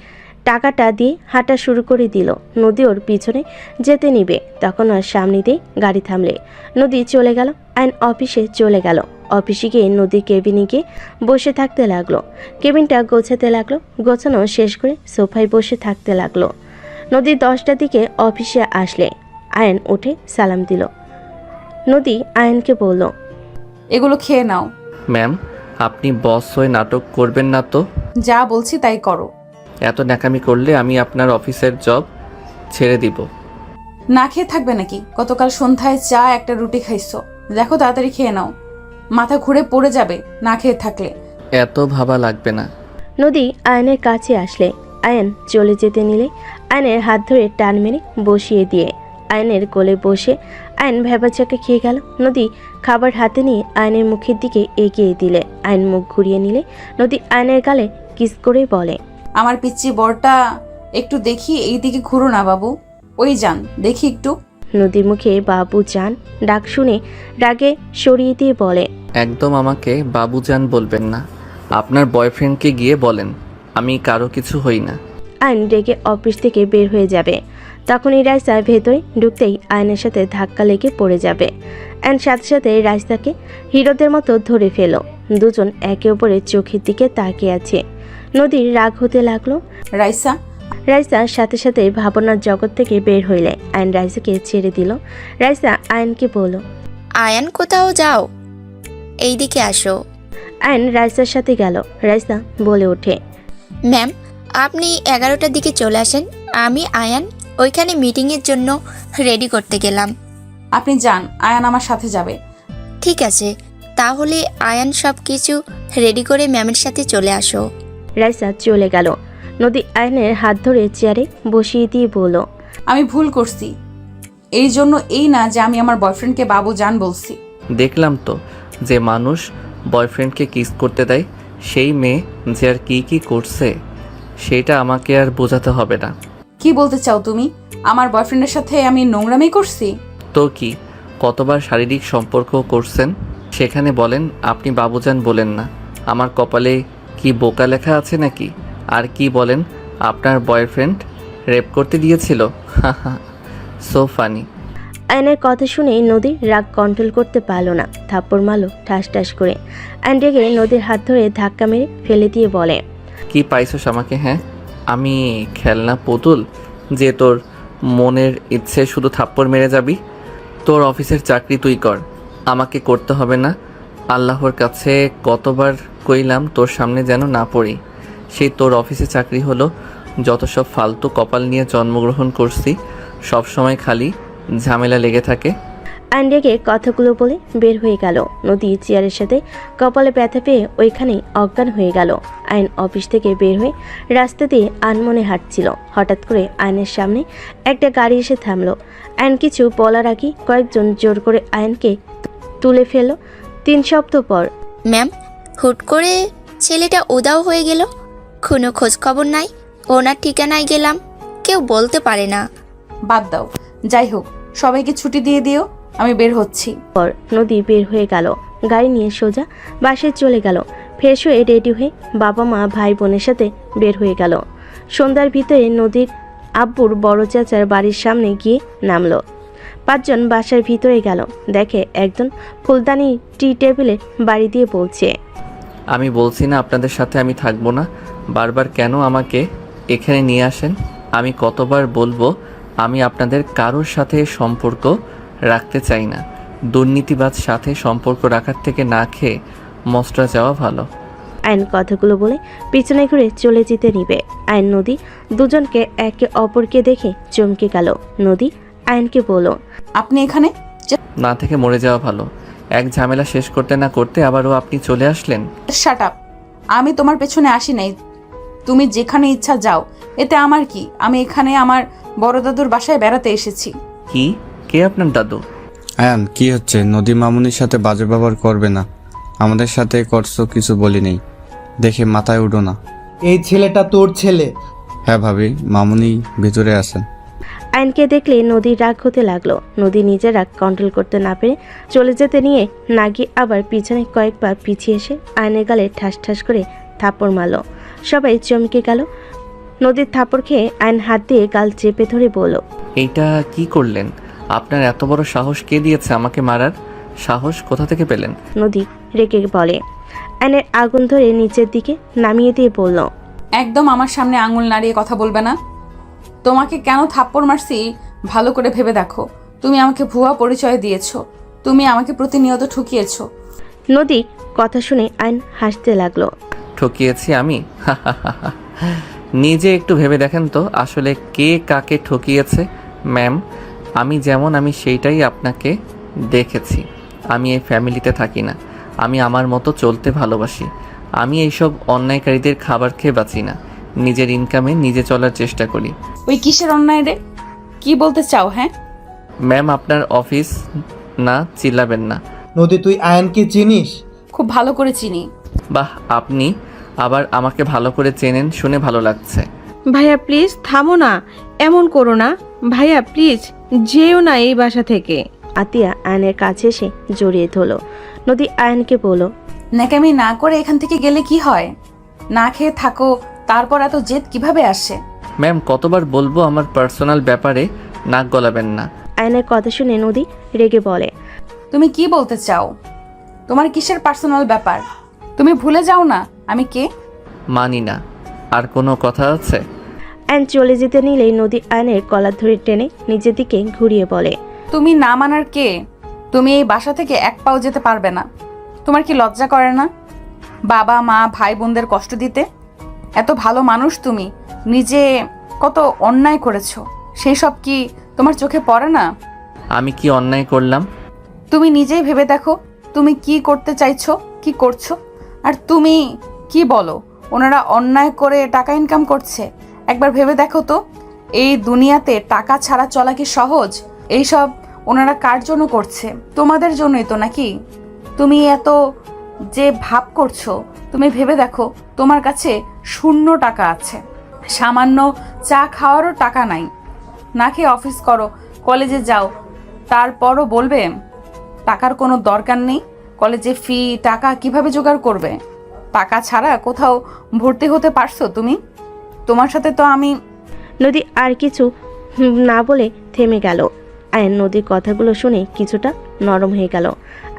টাকাটা দিয়ে হাঁটা শুরু করে দিল। নদী ওর পিছনে যেতে নিবে, তখন ওর সামনেতেই গাড়ি থামলে নদী চলে গেল। আয়ন অফিসে চলে গেল। অফিসে গিয়ে নদীর কেবিনে গিয়ে বসে থাকতে লাগলো। কেবিনটা গোছাতে লাগলো। গোছানো শেষ করে সোফায় বসে থাকতে লাগলো। নদী 10টার দিকে অফিসে আসলে আয়ন উঠে সালাম দিল। নদী আয়নকে বলল, এগুলো খেয়ে নাও। ম্যাম, আপনি বস হয়ে নাটক করবেন না তো? যা বলছি তাই করো। এত ন্যাকামি করলে আমি আপনার অফিসের জব ছেড়ে দিব। না খেয়ে থাকবে নাকি? গতকাল সন্ধ্যায় চা একটা রুটি খাইছো। দেখো তাড়াতাড়ি খেয়ে নাও, মাথা ঘুরে পড়ে যাবে না খেয়ে থাকলে। এত ভাবা লাগবে না। নদী আয়নের কাছে আসলে আয়ন চলে যেতে নিলে আয়নের হাত ধরে টান মেরে বসিয়ে দিয়ে আয়নের কোলে বসে আয়ন ভেবাচাকে খেয়ে গেল। নদী খাবার হাতে নিয়ে আয়নের মুখের দিকে এগিয়ে দিলে আয়ন মুখ ঘুরিয়ে নিলে নদী আয়নের গালে কিস করে বলে, আমার পিচ্চি বরটা একটু দেখি, এই দিকে ঘুরো না বাবু। ওই যান, দেখি একটু। নদীর মুখে বাবু জান ডাক শুনে রাগে সরিয়ে দিয়ে বলে, একদম আমাকে বাবুজান বলবেন না। আপনার বয়ফ্রেন্ডকে গিয়ে বলেন আমি কারো কিছু হই না। আয়ন রেগে অফিস থেকে বের হয়ে যাবে। তখনই রাইসা ভেতরে ঢুকতেই আয়নের সাথে ধাক্কা লেগে পড়ে যাবে। আয়ন সাথে সাথে রাইসাকে হিরোদের মতো ধরে ফেলো। দুজন একে অপরের চোখের দিকে তাকিয়ে আছে। নদীর রাগ হতে লাগলো। রাইসা, রাইসার সাথে সাথে ভাবনার জগৎ থেকে বের হইলে আয়ন রাইসাকে ছেড়ে দিল। রাইসা আয়নকে বলল, আয়ান কোথাও যাও, এইদিকে আসো। আয়ন রাইসার সাথে গেল। রাইসা বলে ওঠে, ম্যাম, আপনি 11টার দিকে চলে আসেন। আমি আয়ান ওইখানে মিটিংয়ের জন্য রেডি করতে গেলাম। আপনি যান, আয়ান আমার সাথে যাবে। ঠিক আছে, তাহলে আয়ান সব কিছু রেডি করে ম্যামের সাথে চলে আসো। রাইসা চলে গেল। নদী আয়নের হাত ধরে চেয়ারে বসিয়ে দিয়ে বলল, আমি ভুল করছি, এই জন্য এই না যে আমি আমার বয়ফ্রেন্ডকে বাবু জান বলছি। দেখলাম তো যে মানুষ বয়ফ্রেন্ডকে কিস করতে দেয়, সেই মেয়ে যে আর কি করছে সেটা আমাকে আর বোঝাতে হবে না। কি বলতে চাও তুমি? আমার বয়ফ্রেন্ডের সাথে আমি নোংরামি করছি? তো কি, কতবার শারীরিক সম্পর্ক করছেন সেখানে বলেন আপনি বাবুজান বলেন না? আমার কপালে কি বোকা লেখা আছে নাকি? আর কি বলেন আপনার বয়ফ্রেন্ড রেপ করতে দিয়েছিল? So funny. আয়নের কথা শুনে নদীর রাগ কন্ট্রোল করতে পারল না, থাপ্পড় মারল ঠাস ঠাস করে। আয়ন রেগে নদীর হাত ধরে ধাক্কা মেরে ফেলে দিয়ে বলে, কি পাইছস আমাকে? হ্যাঁ, আমি খেলনা পুতুল যে তোর মনের ইচ্ছে শুধু থাপ্পড় মেরে যাবি? তোর অফিসের চাকরি তুই কর, আমাকে করতে হবে না। আল্লাহর কাছে কতবার কইলাম তোর সামনে যেন না পড়ি। সেই তোর অফিসে চাকরি হলো, যত সব ফালতু কপাল নিয়ে জন্মগ্রহণ করছি, সব সময় খালি ঝামেলা লেগে থাকে। আয়ন রেগে কথাগুলো বলে বের হয়ে গেল। নদী চেয়ারের সাথে কপালে ব্যথা পেয়ে ওইখানেই অজ্ঞান হয়ে গেল। আয়ন অফিস থেকে বের হয়ে রাস্তা দিয়ে আনমনে হাঁটছিল। হঠাৎ করে আয়নের সামনে একটা গাড়ি এসে থামলো। আয়ন কিছু বলার আগে কয়েকজন জোর করে আয়নকে তুলে ফেলল। 3 সপ্তাহ পর। ম্যাম, হুট করে ছেলেটা উধাও হয়ে গেল, কোনো খোঁজ খবর নাই। ওনার ঠিকানায় গেলাম, কেউ বলতে পারে না। বাদ দাও, যাই হোক সবাইকে ছুটি দিয়ে দিও, আমি বের হচ্ছি। পর নদী বের হয়ে গেল। গাড়ি নিয়ে সোজা বাসায় চলে গেল। ফ্রেশ হয়ে রেডি হয়ে বাবা মা ভাই বোনের সাথে বের হয়ে গেল। সন্ধ্যার ভিতরে নদীর আব্বুর বড় চাচার বাড়ির সামনে গিয়ে নামলো। 5 জন বাসার ভিতরে গেল। দেখে একজন ফুলদানি টি টেবিলে বাড়ি দিয়ে বলছে, আমি বলছি না আপনাদের সাথে আমি থাকবো না? বারবার কেন আমাকে এখানে নিয়ে আসেন? আমি কতবার বলবো আমি আপনাদের কারোর সাথে সম্পর্ক রাখতে চাই না। দুর্নীতিবাজ সাথে সম্পর্ক রাখার থেকে না খেয়ে মস্ত্রা যাওয়া ভালো। আইন কথাগুলো বলে পিছনে ঘুরে চলে যেতে নিবে। আইন নদী দুজনকে একে অপরকে দেখে চমকে গেল। নদী আইনকে বলল, আপনি এখানে? না থেকে মরে যাওয়া ভালো। এক ঝামেলা শেষ করতে না করতে আবারও আপনি চলে আসলেন। শাট আপ, আমি তোমার পেছনে আসি নাই। তুমি যেখানে ইচ্ছা যাও, এতে আমার কি? আমি এখানে আমার বড় দাদুর বাসায় বেড়াতে এসেছি। কি? কে আপনার দাদু? আয়ান, কি হচ্ছে? নদী মামুনির সাথে বাজে ব্যবহার করবে না। আমাদের সাথে করছো কিছু বলি নেই, দেখে মাথায় উঠো না। এই ছেলেটা তোর ছেলে? হ্যাঁ ভাবি, মামুনি ভিতরে আছেন। আয়নকে দেখলে নদীর রাগ হতে লাগলো। নদী নিজের রাগ কন্ট্রোল করতে না পেরে চলে যেতে নিয়ে না গিয়ে আবার পিছনে কয়েকবার পিছিয়ে এসে আয়নের গালে ঠাস ঠাস করে থাপ্পড় মারল। সবাই চমকে গেল। নদীর থাপ্পড় খেয়ে আয়ন হাত দিয়ে গাল চেপে ধরে বলল, এইটা কি করলেন? আপনার এত বড় সাহস কে দিয়েছে আমাকে মারার? সাহস কোথা থেকে পেলেন? নদী রেগে বলে। আয়নের আগুন ধরে নিচের দিকে নামিয়ে দিয়ে বলল, একদম আমার সামনে আঙুল নাড়িয়ে কথা বলবে না। তোমাকে কেন থাপ্পড় মারছি ভালো করে ভেবে দেখো। তুমি আমাকে ভুয়া পরিচয় দিয়েছো, তুমি আমাকে প্রতিনিয়ত ঠকিয়েছো। নদী কথা শুনে আয়ন হাসতে লাগলো। ঠকিয়েছি আমি? নিজে একটু ভেবে দেখেন তো আসলে কে কাকে ঠকিয়েছে। ম্যাম, আমি যেমন আমি সেইটাই আপনাকে দেখেছি। আমি এই ফ্যামিলিতে থাকি না, আমি আমার মতো চলতে ভালোবাসি। আমি এইসব অন্যায়কারীদের খাবার খেয়ে বাঁচি না, নিজের ইনকামে নিজে চলার চেষ্টা করি। ওই কিসের অন্যায় রে? কি বলতে চাও? হ্যাঁ ম্যাম, আপনার অফিস না, চিল্লাবেন না। নদী, তুই আয়নকে চিনিস? খুব ভালো করে চিনি। বাহ, আপনি আবার আমাকে ভালো করে চেনেন, শুনে ভালো লাগছে। ভাইয়া প্লিজ থামো না, এমন করো না। ভাইয়া প্লিজ যেও না এই বাসা থেকে। আতিয়া আয়নের কাছে এসে জড়িয়ে ধরল। নদী আয়নকে বলল, ন্যাকামি না করে এখান থেকে গেলে কি হয়? না খেয়ে থাকো, তারপর এত জেদ কিভাবে আসে? ম্যাম, কতবার বলবো আমার পার্সোনাল ব্যাপারে নাক গলাবেন না। আয়নের কথা শুনে নদী রেগে বলে, তুমি কি বলতে চাও? তোমার কিসের পার্সোনাল ব্যাপার? তুমি ভুলে যাও না আমি কে। মানি না। আর কোনো কথা আছে? আয়ন চলে যেতে নিলেই নদী আয়নের কলার ধরে টেনে নিজের দিকে ঘুরিয়ে বলে, তুমি না মানার কে? তুমি এই বাসা থেকে এক পাও যেতে পারবে না। তোমার কি লজ্জা করে না বাবা মা ভাই বোনদের কষ্ট দিতে? এত ভালো মানুষ তুমি, নিজে কত অন্যায় করেছো, সেই সব কি তোমার চোখে পড়ে না? আমি কি অন্যায় করলাম? তুমি নিজেই ভেবে দেখো তুমি কি করতে চাইছো, কি করছো। আর তুমি কি বলো ওনারা অন্যায় করে টাকা ইনকাম করছে? একবার ভেবে দেখো তো, এই দুনিয়াতে টাকা ছাড়া চলা কি সহজ? এইসব ওনারা কার জন্য করছে? তোমাদের জন্যই তো নাকি? তুমি এত যে ভাব করছো, তুমি ভেবে দেখো তোমার কাছে শূন্য টাকা আছে, সামান্য চা খাওয়ারও টাকা নাই, না খেয়ে অফিস করো, কলেজে যাও, তারপরও বলবে টাকার কোনো দরকার নেই। কলেজে ফি টাকা কিভাবে জোগাড় করবে? টাকা ছাড়া কোথাও ভর্তি হতে পারছো তুমি? তোমার সাথে তো আমি। নদী আর কিছু না বলে থেমে গেল। আয়ন নদীর কথাগুলো শুনে কিছুটা নরম হয়ে গেল।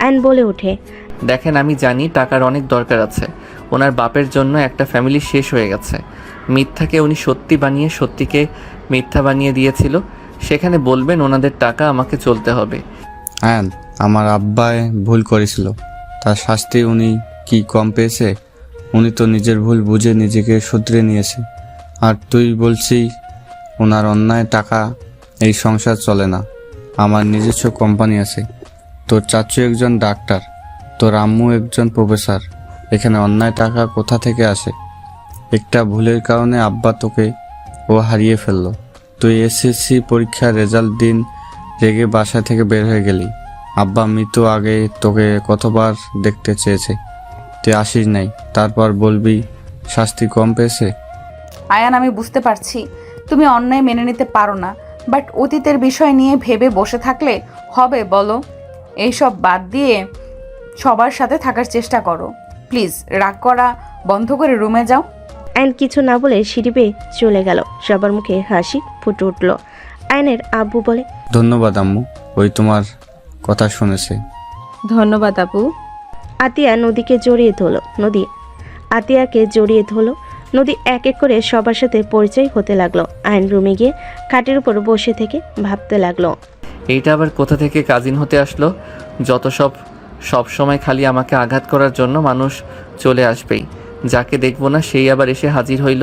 আয়ন বলে ওঠে, দেখেন, আমি জানি টাকার অনেক দরকার আছে। ওনার বাপের জন্য একটা ফ্যামিলি শেষ হয়ে গেছে। মিথ্যাকে উনি সত্যি বানিয়ে সত্যিকে মিথ্যা বানিয়ে দিয়েছিল। সেখানে বলবেন ওনাদের টাকা আমাকে চলতে হবে। হ্যাঁ, আমার আব্বাই ভুল করেছিল, তার শাস্তি উনি কি কম পেয়েছে? উনি তো নিজের ভুল বুঝে নিজেকে শুধরে নিয়েছে। আর তুই বলছি ওনার অন্যায় টাকা এই সংসার চলে না। আমার নিজস্ব কোম্পানি আছে, তোর চাচু একজন ডাক্তার, তোর আম্মু একজন প্রফেসর। এখানে অন্যায় টাকা কোথা থেকে আসে? একটা ভুলের কারণে আব্বা তোকে ও হারিয়ে ফেললো। তুই এসএসসি পরীক্ষার রেজাল্ট দিন রেগে বাসা থেকে বের হয়ে গেলি। আব্বা মৃত্যু আগে তোকে কতবার দেখতে চেয়েছে, তুই আসিস নাই। তারপর বলবি শাস্তি কম পেয়েছে? আয়ান, আমি বুঝতে পারছি তুমি অন্যায় মেনে নিতে পারো না, বাট অতীতের বিষয় নিয়ে ভেবে বসে থাকলে হবে বলো? এইসব বাদ দিয়ে সবার সাথে থাকার চেষ্টা করো। প্লিজ রাগ করা বন্ধ করে রুমে যাও। আয়ন কিছু না বলে সিঁড়ি বেয়ে চলে গেল। সবার মুখে হাসি ফুটে উঠল। আয়নের আব্বু বলে, ধন্যবাদ আম্মু, ওই তোমার কথা শুনেছে। ধন্যবাদ আপু। আতিয়া নদীকে জড়িয়ে ধরল। নদী আতিয়াকে জড়িয়ে ধরল। নদী এক এক করে সবার সাথে পরিচয় হতে লাগলো। আয়ন রুমে গিয়ে খাটের উপর বসে থেকে ভাবতে লাগলো, এইটা আবার কোথা থেকে কাজিন হতে আসলো? যত সব সময় খালি আমাকে আঘাত করার জন্য মানুষ চলে আসবেই, যাকে দেখবো না সেই আবার এসে হাজির হইল।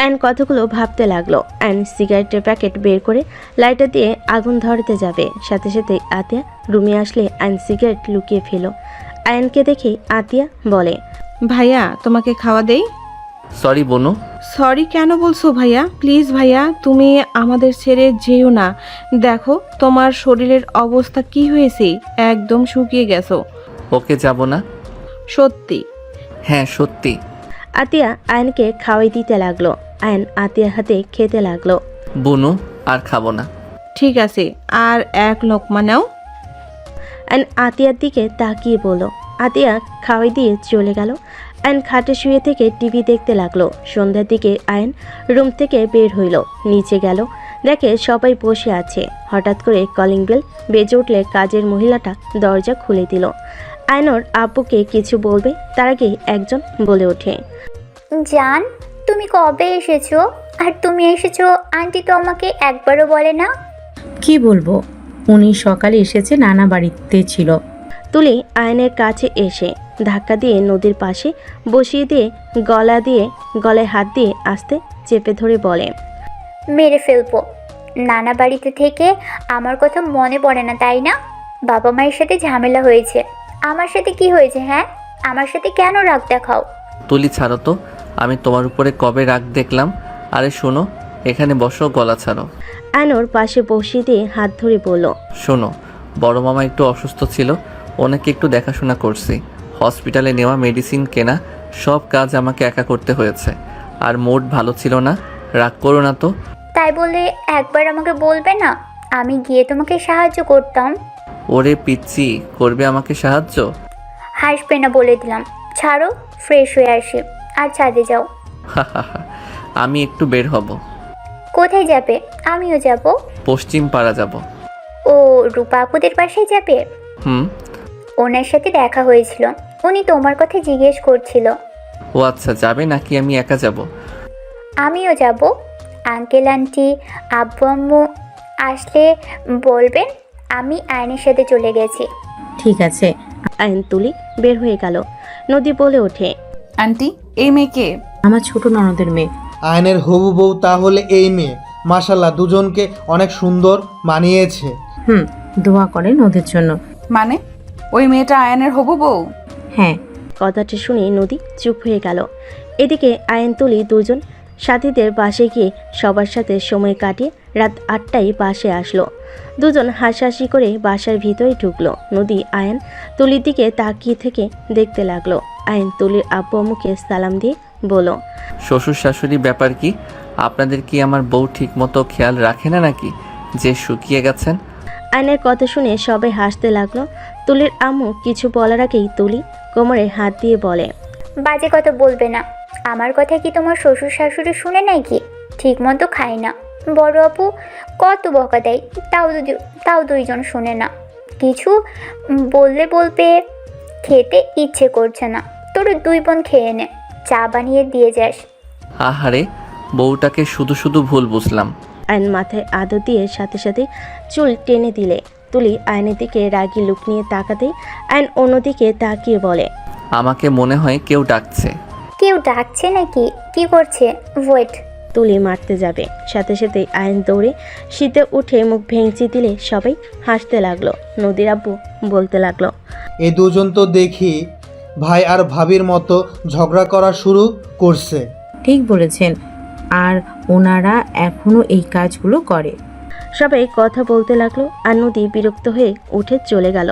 আয়ন কথাগুলো ভাবতে লাগলো। আয়ন সিগারেটের প্যাকেট বের করে লাইটার দিয়ে আগুন ধরাতে যাবে, সাথে সাথে আতিয়া রুমে আসলে আয়ন সিগারেট লুকিয়ে ফেল। আয়নকে দেখে আতিয়া বলে, ভাইয়া তোমাকে খাওয়া দেই? সরি বনু। সরি কেন বলছো ভাইয়া? প্লিজ ভাইয়া, তুমি আমাদের ছেড়ে যেও না। দেখো তোমার শরীরের অবস্থা কি হয়েছে, একদম শুকিয়ে গেছো। ওকে, যাব না। সত্যি? হ্যাঁ সত্যি। আতিয়া আয়নকে খাওয়াই দিতে লাগলো। আয়ন আতিয়ার হাতে খেতে লাগলো। বনু, আর খাবো না। ঠিক আছে, আর এক লোকমা নাও। অ্যান আতিয়ার দিকে তাকিয়ে বলল। আতিয়া খাওয়াই দিয়ে চলে গেল। আয়ন খাটে শুয়ে থেকে টিভি দেখতে লাগলো। সন্ধ্যার দিকে আয়ন রুম থেকে বের হইল, নিচে গেল, দেখে সবাই বসে আছে। হঠাৎ করে কলিং বেল বেজে উঠলে কাজের মহিলাটা দরজা খুলে দিল। আয়নর আব্বুকে কিছু বলবে, তার আগে একজন বলে ওঠে, জান, তুমি কবে এসেছো? আর তুমি এসেছো আন্টি তো আমাকে একবারও বলে না। কি বলবো, উনি সকালে এসেছে, নানা বাড়িতে ছিল। তুলি আয়নের কাছে এসে ধাক্কা দিয়ে নদীর পাশে বসিয়ে দিয়ে গলায় হাত দিয়ে আস্তে চেপে ধরে বলে, মেরে ফেলবো। নানা বাড়িতে থেকে আমার কথা মনে পড়ে না, তাই না? বাবা মায়ের সাথে ঝামেলা হয়েছে। আমার সাথে কি হয়েছে? হ্যাঁ, আমার সাথে কেন রাগ দেখাও? তুলি ছাড়ো তো, আমি তোমার উপরে কবে রাগ দেখলাম? আরে শোনো, এখানে বসো, গলা ছাড়ো। আয়নর পাশে বসিয়ে দিয়ে হাত ধরে বলল, শোনো, বড় মামা একটু অসুস্থ ছিল, ওনাকে একটু দেখাশোনা করছি। হসপিটালে নেওয়া, মেডিসিন কেনা, সব কাজ আমাকে একা করতে হয়েছে। আর মুড ভালো ছিল না, রাগ করো না তো। তাই বলে একবার আমাকে বলবে না? আমি গিয়ে তোমাকে সাহায্য করতাম। ওরে পিচ্ছি, করবে আমাকে সাহায্য? হাসবে না বলে দিলাম। ছাড়ো, ফ্রেশ হয়ে আসি আর ছাদে যাও। আমি একটু বের হব। কোথায় যাবে? আমিও যাব। পশ্চিম পাড়া যাব। ও, রূপা আপুদের পাশে যাবে? হুম। ওনার সাথে দেখা হয়েছিল, উনি তোমার কথা জিজ্ঞেস করছিল। ও আচ্ছা, যাবে নাকি আমি একা যাব? আমিও যাব। আঙ্কেল আন্টি আব্বু আম্মু আসলে বলবেন আমি আয়নের সাথে চলে গেছি। ঠিক আছে। আয়ন তুলি বের হয়ে গেল। নদী বলে ওঠে, আন্টি, এই মেয়েকে? আমার ছোট ননদের মেয়ে। আয়নের হবু বউ তাহলে এই মেয়ে? মাশাল্লাহ, দুজনকে অনেক সুন্দর মানিয়েছে। দোয়া করেন ওদের জন্য। মানে ওই মেয়েটা আয়নের হবু বউ? হ্যাঁ। কথাটা শুনে নদী চুপ হয়ে গেল। এদিকে আয়ন তুলি দুজন সাথীদের বাসে গিয়ে সবার সাথে সময় কাটিয়ে রাত 8টায় বাসে আসলো। দুজন হাসাহাসি করে বাসার ভিতরে ঢুকলো। নদী আয়ন তুলির দিকে তাকিয়ে থেকে দেখতে লাগলো। আয়ন তুলির আব্বু আম্মুকে সালাম দিয়ে বলল, শ্বশুর শাশুড়ি ব্যাপার কি? আপনাদের কি আমার বউ ঠিক মতো খেয়াল রাখে না নাকি যে শুকিয়ে গেছেন? আয়নের কথা শুনে সবাই হাসতে লাগলো। তুলির আম্মু কিছু বলার আগেই তুলি কোমরে হাত দিয়ে বলে, বাজে কথা বলবে না। আমার কথা কি তোমার শ্বশুর শাশুড়ি শুনে নাকি? ঠিক মতো খাই না। বড় আপু কত বকা দেয়, তাও দুইজন শুনে না। কিছু বললে বলবে খেতে ইচ্ছে করছে না, তোর 2 বোন খেয়ে নে, চা বানিয়ে দিয়ে যাস। আহারে, বউটাকে শুধু শুধু ভুল বুঝলাম। আয়ন মাথায় আদর দিয়ে সাথে সাথে চুল টেনে দিলে তুলি আয়নের দিকে রাগি লুক নিয়ে তাকাতেই আয়ন অন্যদিকে তাকিয়ে বলে, আমাকে মনে হয় কেউ ডাকছে। কেউ ডাকছে নাকি? কি করছে? ওয়েট। তুলি মারতে যাবে, সাথে সাথে আয়ন দৌড়ে শীতে উঠে মুখ ভেঙচি দিলে সবাই হাসতে লাগলো। নদীর আব্বু বলতে লাগলো, এই দুজন তো দেখি ভাই আর ভাবির মতো ঝগড়া করা শুরু করছে। ঠিক বলেছেন, আর ওনারা এখনো এই কাজগুলো করে। সবাই কথা বলতে লাগলো আর নদী বিরক্ত হয়ে উঠে চলে গেল।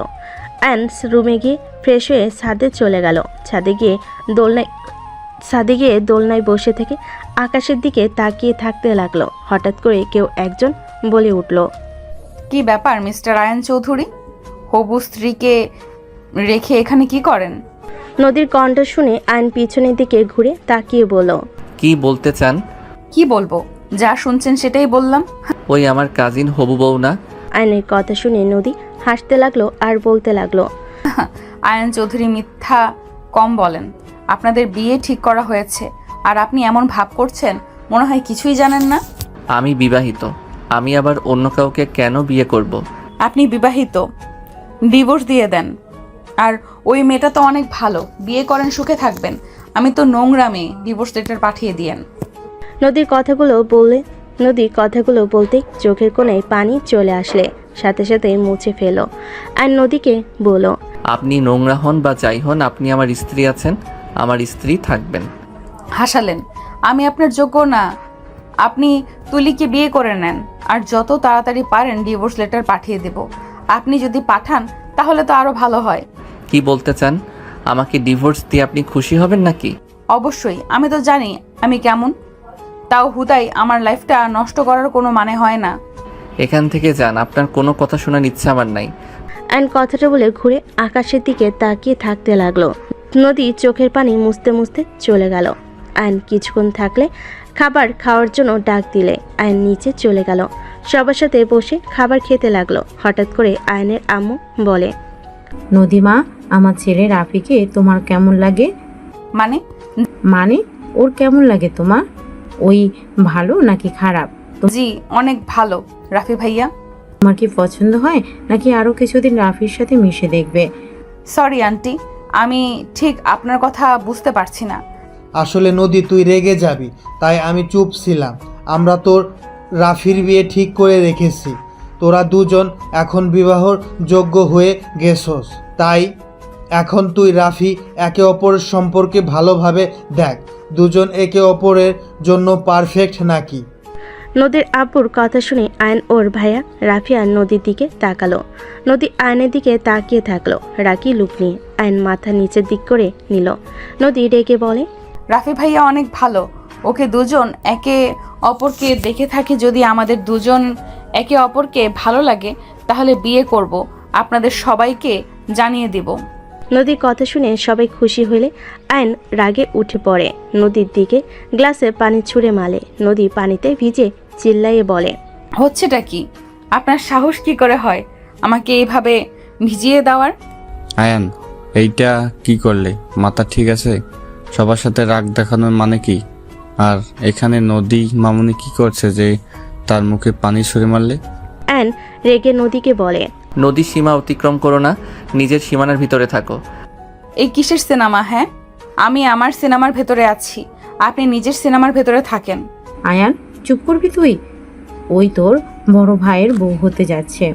আয়ন রুমে গিয়ে ফ্রেশ হয়ে ছাদে চলে গেল। ছাদে গিয়ে দোলনায় বসে থেকে আকাশের দিকে তাকিয়ে থাকতে লাগলো। হঠাৎ করে কেউ একজন বলে উঠল, কি ব্যাপার মিস্টার আয়ন চৌধুরী? হবু স্ত্রীকে রেখে এখানে কি করেন? নদীর কণ্ঠ শুনে আয়ন পিছনের দিকে ঘুরে তাকিয়ে বলল, কি বলতে চান? কি বলবো, যা শুনছেন সেটাই বললাম। ওই আমার কাজিন হবু বউ না? আয়নের কথা শুনে নদী হাসতে লাগলো আর বলতে লাগলো, আয়ন চৌধুরী মিথ্যা কম বলেন। আপনাদের বিয়ে ঠিক করা হয়েছে আর আপনি এমন ভাব করছেন মনে হয় কিছুই জানেন না। আমি বিবাহিত, আমি আবার অন্য কাউকে কেন বিয়ে করব? আপনি বিবাহিত, ডিভোর্স দিয়ে দেন। আর ওই মেয়েটা তো অনেক ভালো, বিয়ে করেন, সুখে থাকবেন। আমি তো নোংরা মেয়ে, ডিভোর্স লেটার পাঠিয়ে দিয়েন। নদীর কথাগুলো বলতেই চোখের কোণায় পানি চলে আসলে সাথে সাথে মুছে ফেলো আর নদীকে বলো, আপনি নোংরা হন বা যাই হন, আপনি আমার স্ত্রী আছেন, আমার স্ত্রী থাকবেন। হাসালেন, আমি আপনার যোগ্য না। আপনি তুলিকে বিয়ে করে নেন আর যত তাড়াতাড়ি পারেন ডিভোর্স লেটার পাঠিয়ে দেব। আপনি যদি পাঠান তাহলে তো আরো ভালো হয়। কি বলতে চান? আমাকে ডিভোর্স দিয়ে আপনি খুশি হবেন নাকি? অবশ্যই, আমি তো জানি আমি কেমন। তাও হুদাই আমার লাইফটা নষ্ট করার কোনো মানে হয় না। এখান থেকে যান, আপনার কোনো কথা শোনার ইচ্ছা আমার নাই। আয়ন কথাটা বলে ঘুরে আকাশের দিকে তাকিয়ে থাকতে লাগলো। নদী চোখের পানি মুছতে মুছতে চলে গেল। আয়ন কিছুক্ষণ থাকলে খাবার খাওয়ার জন্য ডাক দিলে আয়ন নিচে চলে গেল। সবার সাথে বসে খাবার খেতে লাগলো। হঠাৎ করে আয়নের আম্মু বলে, নদীমা, আমার ছেলে রাফিকে তোমার কেমন লাগে? মানে মানে ওর কেমন লাগে তোমার? ওই ভালো নাকি খারাপ? জি অনেক ভালো রাফি ভাইয়া। তোমার কি পছন্দ হয় নাকি আরো কিছুদিন রাফির সাথে মিশে দেখবে? সরি আন্টি, আমি ঠিক আপনার কথা বুঝতে পারছি না। আসলে নদী, তুই রেগে যাবি তাই আমি চুপ ছিলাম। আমরা তোর রাফির বিয়ে ঠিক করে রেখেছি। তোরা দুজন এখন বিবাহর যোগ্য হয়ে গেছস, তাই এখন তুই রাফি একে অপরের সম্পর্কে ভালোভাবে দেখ, দুজন একে অপরের জন্য পারফেক্ট নাকি। নদীর আব্বুর কথা শুনে আয়ন ওর ভাইয়া রাফি আর নদীর দিকে তাকালো। নদী আয়নের দিকে তাকিয়ে থাকলো রাখি লুক নিয়ে। আয়ন মাথা নিচের দিক করে নিল। নদী রেগে বলে, রাফি ভাইয়া অনেক ভালো, ওকে দুজন একে অপরকে দেখে থাকি। যদি আমাদের দুজন একে অপরকে ভালো লাগে তাহলে বিয়ে করব, আপনাদের সবাইকে জানিয়ে দিব। নদীর কথা শুনে সবাই খুশি হলে আয়ন রাগে উঠে পড়ে। নদীর দিকে গ্লাসে পানি ছুঁড়ে মারে। নদী পানিতে ভিজে চিল্লাইয়ে বলে, হচ্ছেটা কি? আপনার সাহস কি করে হয় আমাকে এইভাবে ভিজিয়ে দেওয়ার? আয়ান, এইটা কি করলে? মাথা ঠিক আছে? সবার সাথে রাগ দেখানোর মানে কি? আর এখানে নদী মামুনি কি করছে যে তার মুখে পানি ছুঁড়ে মারলে? আয়ন রেগে নদীকে বলে, নদীর সীমা অতিক্রম করো না, নিজের সীমানার ভিতরে থাকো। এই কিসের সিনেমা? হ্যাঁ, আমি আমার সিনেমার ভেতরে আছি, আপনি নিজের সিনেমার ভেতরে থাকেন। আয়ান, চুপ করবি তুই? ওই তোর বড় ভাইয়ের বউ হতে যাচ্ছে।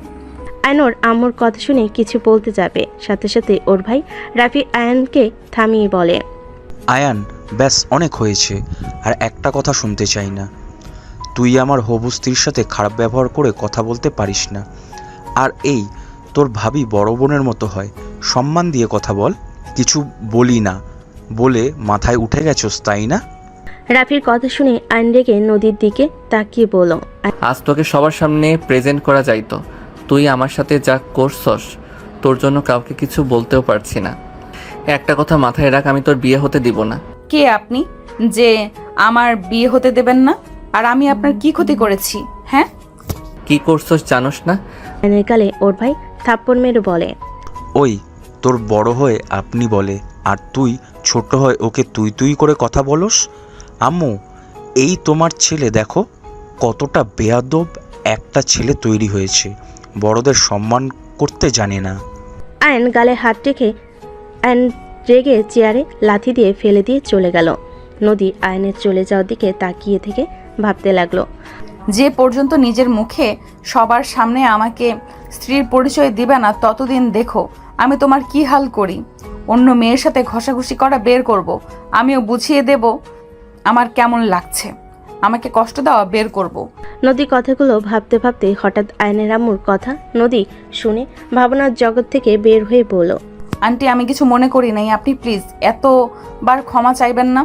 আয়ন ওর আম্মুর কথা শুনে কিছু বলতে যাবে, সাথে সাথে ওর ভাই রাফি আয়নকে থামিয়ে বলে, আয়ান, ব্যাস অনেক হয়েছে, আর একটা কথা শুনতে চাই না। তুই আমার হবু স্ত্রীর সাথে খারাপ ব্যবহার করে কথা বলতে পারিস না। আর এই তোর ভাবি বড় বোনের মতো হয়, সম্মান দিয়ে কথা বল। কিছু বলি না বলে মাথায় উঠে গেছস, তাই না? রাফির কথা শুনে আয়ন রেগে নদীর দিকে তাকিয়ে বলল, আজ তোকে সবার সামনে প্রেজেন্ট করা যাইতো, তুই আমার সাথে যা করছস তোর জন্য কাউকে কিছু বলতেও পারছি না। একটা কথা মাথায় রাখ, আমি তোর বিয়ে হতে দিব না। কে আপনি যে আমার বিয়ে হতে দেবেন না? আর আমি আপনার কি ক্ষতি করেছি? হ্যাঁ, কি করছস জানোস না? আয়নের গালে ওর ভাই থাপ্পড় মেরে বলে, ওই তোর বড় হয়ে আপনি বলে, আর তুই ছোট হয়ে ওকে তুই তুই করে কথা বলস। আম্মু, এই তোমার ছেলে দেখো কতটা বেয়াদব একটা ছেলে তৈরি হয়েছে, বড়দের সম্মান করতে জানে না। আয়ন গালে হাত রেখে আয়ন রেগে চেয়ারে লাথি দিয়ে ফেলে দিয়ে চলে গেল। নদী আয়নের চলে যাওয়ার দিকে তাকিয়ে থেকে ভাবতে লাগলো, যে পর্যন্ত নিজের মুখে সবার সামনে আমাকে স্ত্রীর পরিচয় দিবে না ততদিন দেখো আমি তোমার কি হাল করি। অন্য মেয়ের সাথে ঘষাঘষি করা বের করব, আমিও বুঝিয়ে দেব আমার কেমন লাগছে, আমাকে কষ্ট দেওয়া বের করব। নদী কথাগুলো ভাবতে ভাবতে হঠাৎ আয়নের আম্মুর কথা নদী শুনে ভাবনার জগৎ থেকে বের হয়ে বলল, আন্টি, আমি কিছু মনে করি নাই, আপনি প্লিজ এতবার ক্ষমা চাইবেন না।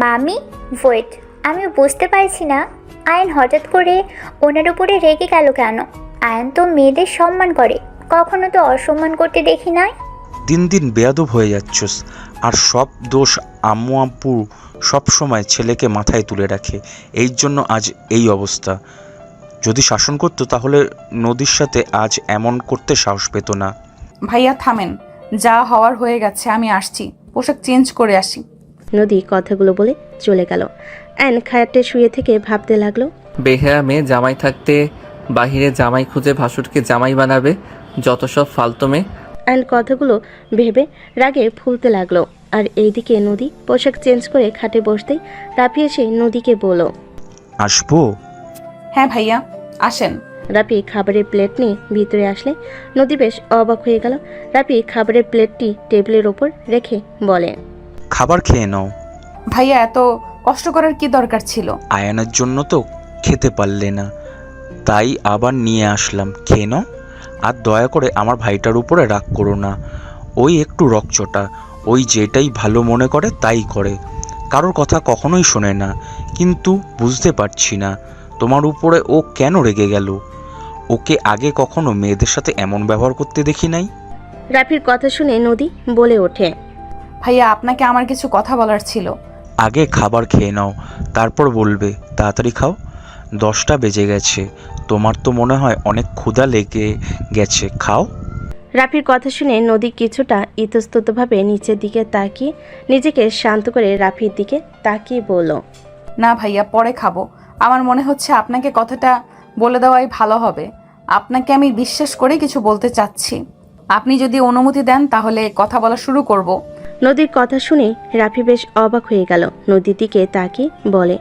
মামি ওয়েট, আমি বুঝতে পারছি না আয়ন হঠাৎ করে ওনার উপরে রেগে গেল কেন? আয়ন তো মেয়েদের সম্মান করে, কখনো তো অসম্মান করতে দেখি নাই। দিন দিন বেয়াদব হয়ে যাচ্ছস, আর সব দোষ আম্মু আব্বু সব সময় ছেলেকে মাথায় তুলে রাখে, এই জন্য আজ এই অবস্থা। যদি শাসন করতো তাহলে নদীর সাথে আজ এমন করতে সাহস পেত না। ভাইয়া থামেন, যা হওয়ার হয়ে গেছে, আমি আসছি, পোশাক চেঞ্জ করে আসি। নদী কথাগুলো বলে চলে গেল। আয়ন খাটে শুয়ে থেকে ভাবতে লাগলো, বেহেয়া মেয়ে জামাই থাকতে বাহিরে জামাই খুঁজে ভাসুরকে জামাই বানাবে, যত সব ফালতু মেয়ে। আয়ন কথাগুলো ভেবে রাগে ফুলতে লাগলো। আর এইদিকে নদী পোশাক চেঞ্জ করে খাটে বসতেই রাফি এসে নদীকে বলল, আসবো? হ্যাঁ ভাইয়া, আসেন। রাফি খাবারের প্লেট নিয়ে ভিতরে আসলে নদী বেশ অবাক হয়ে গেল। রাফি খাবারের প্লেটটি টেবিলের ওপর রেখে বলে, খাবার খেয়ে নাও। ভাইয়া, এত কষ্ট করার কি দরকার ছিল? আয়নের জন্য তো খেতে পারলে না, তাই আবার নিয়ে আসলাম, খেয়ে নাও। আর দয়া করে আমার ভাইটার উপরে রাগ করো না, ওই একটু রকচটা, ওই যেটাই ভালো মনে করে তাই করে, কারোর কথা কখনোই শোনে না। কিন্তু বুঝতে পারছি না তোমার উপরে ও কেন রেগে গেল? ওকে আগে কখনো মেয়েদের সাথে এমন ব্যবহার করতে দেখি নাই। রাফির কথা শুনে নদী বলে ওঠে, ভাইয়া আপনাকে আমার কিছু কথা বলার ছিল। আগে খাবার খেয়ে নাও, তারপর বলবে। তাড়াতাড়ি খাও, 10টা বেজে গেছে। তোমার তো মনে হয় অনেক ক্ষুধা লেগে গেছে, খাও। রাফির কথা শুনে নদী কিছুটা ইতস্ততভাবে নিচের দিকে তাকিয়ে নিজেকে শান্ত করে রাফির দিকে তাকিয়ে বলল, না ভাইয়া, পরে খাবো। আমার মনে হচ্ছে আপনাকে কথাটা বলে দেওয়াই ভালো হবে। আপনাকে আমি বিশ্বাস করে কিছু বলতে চাচ্ছি। আপনি যদি অনুমতি দেন তাহলে কথা বলা শুরু করব। নদীর কথা শুনে রাফি বেশ অবাক হয়ে গেল। নদীর দিকে তাকিয়ে বলে,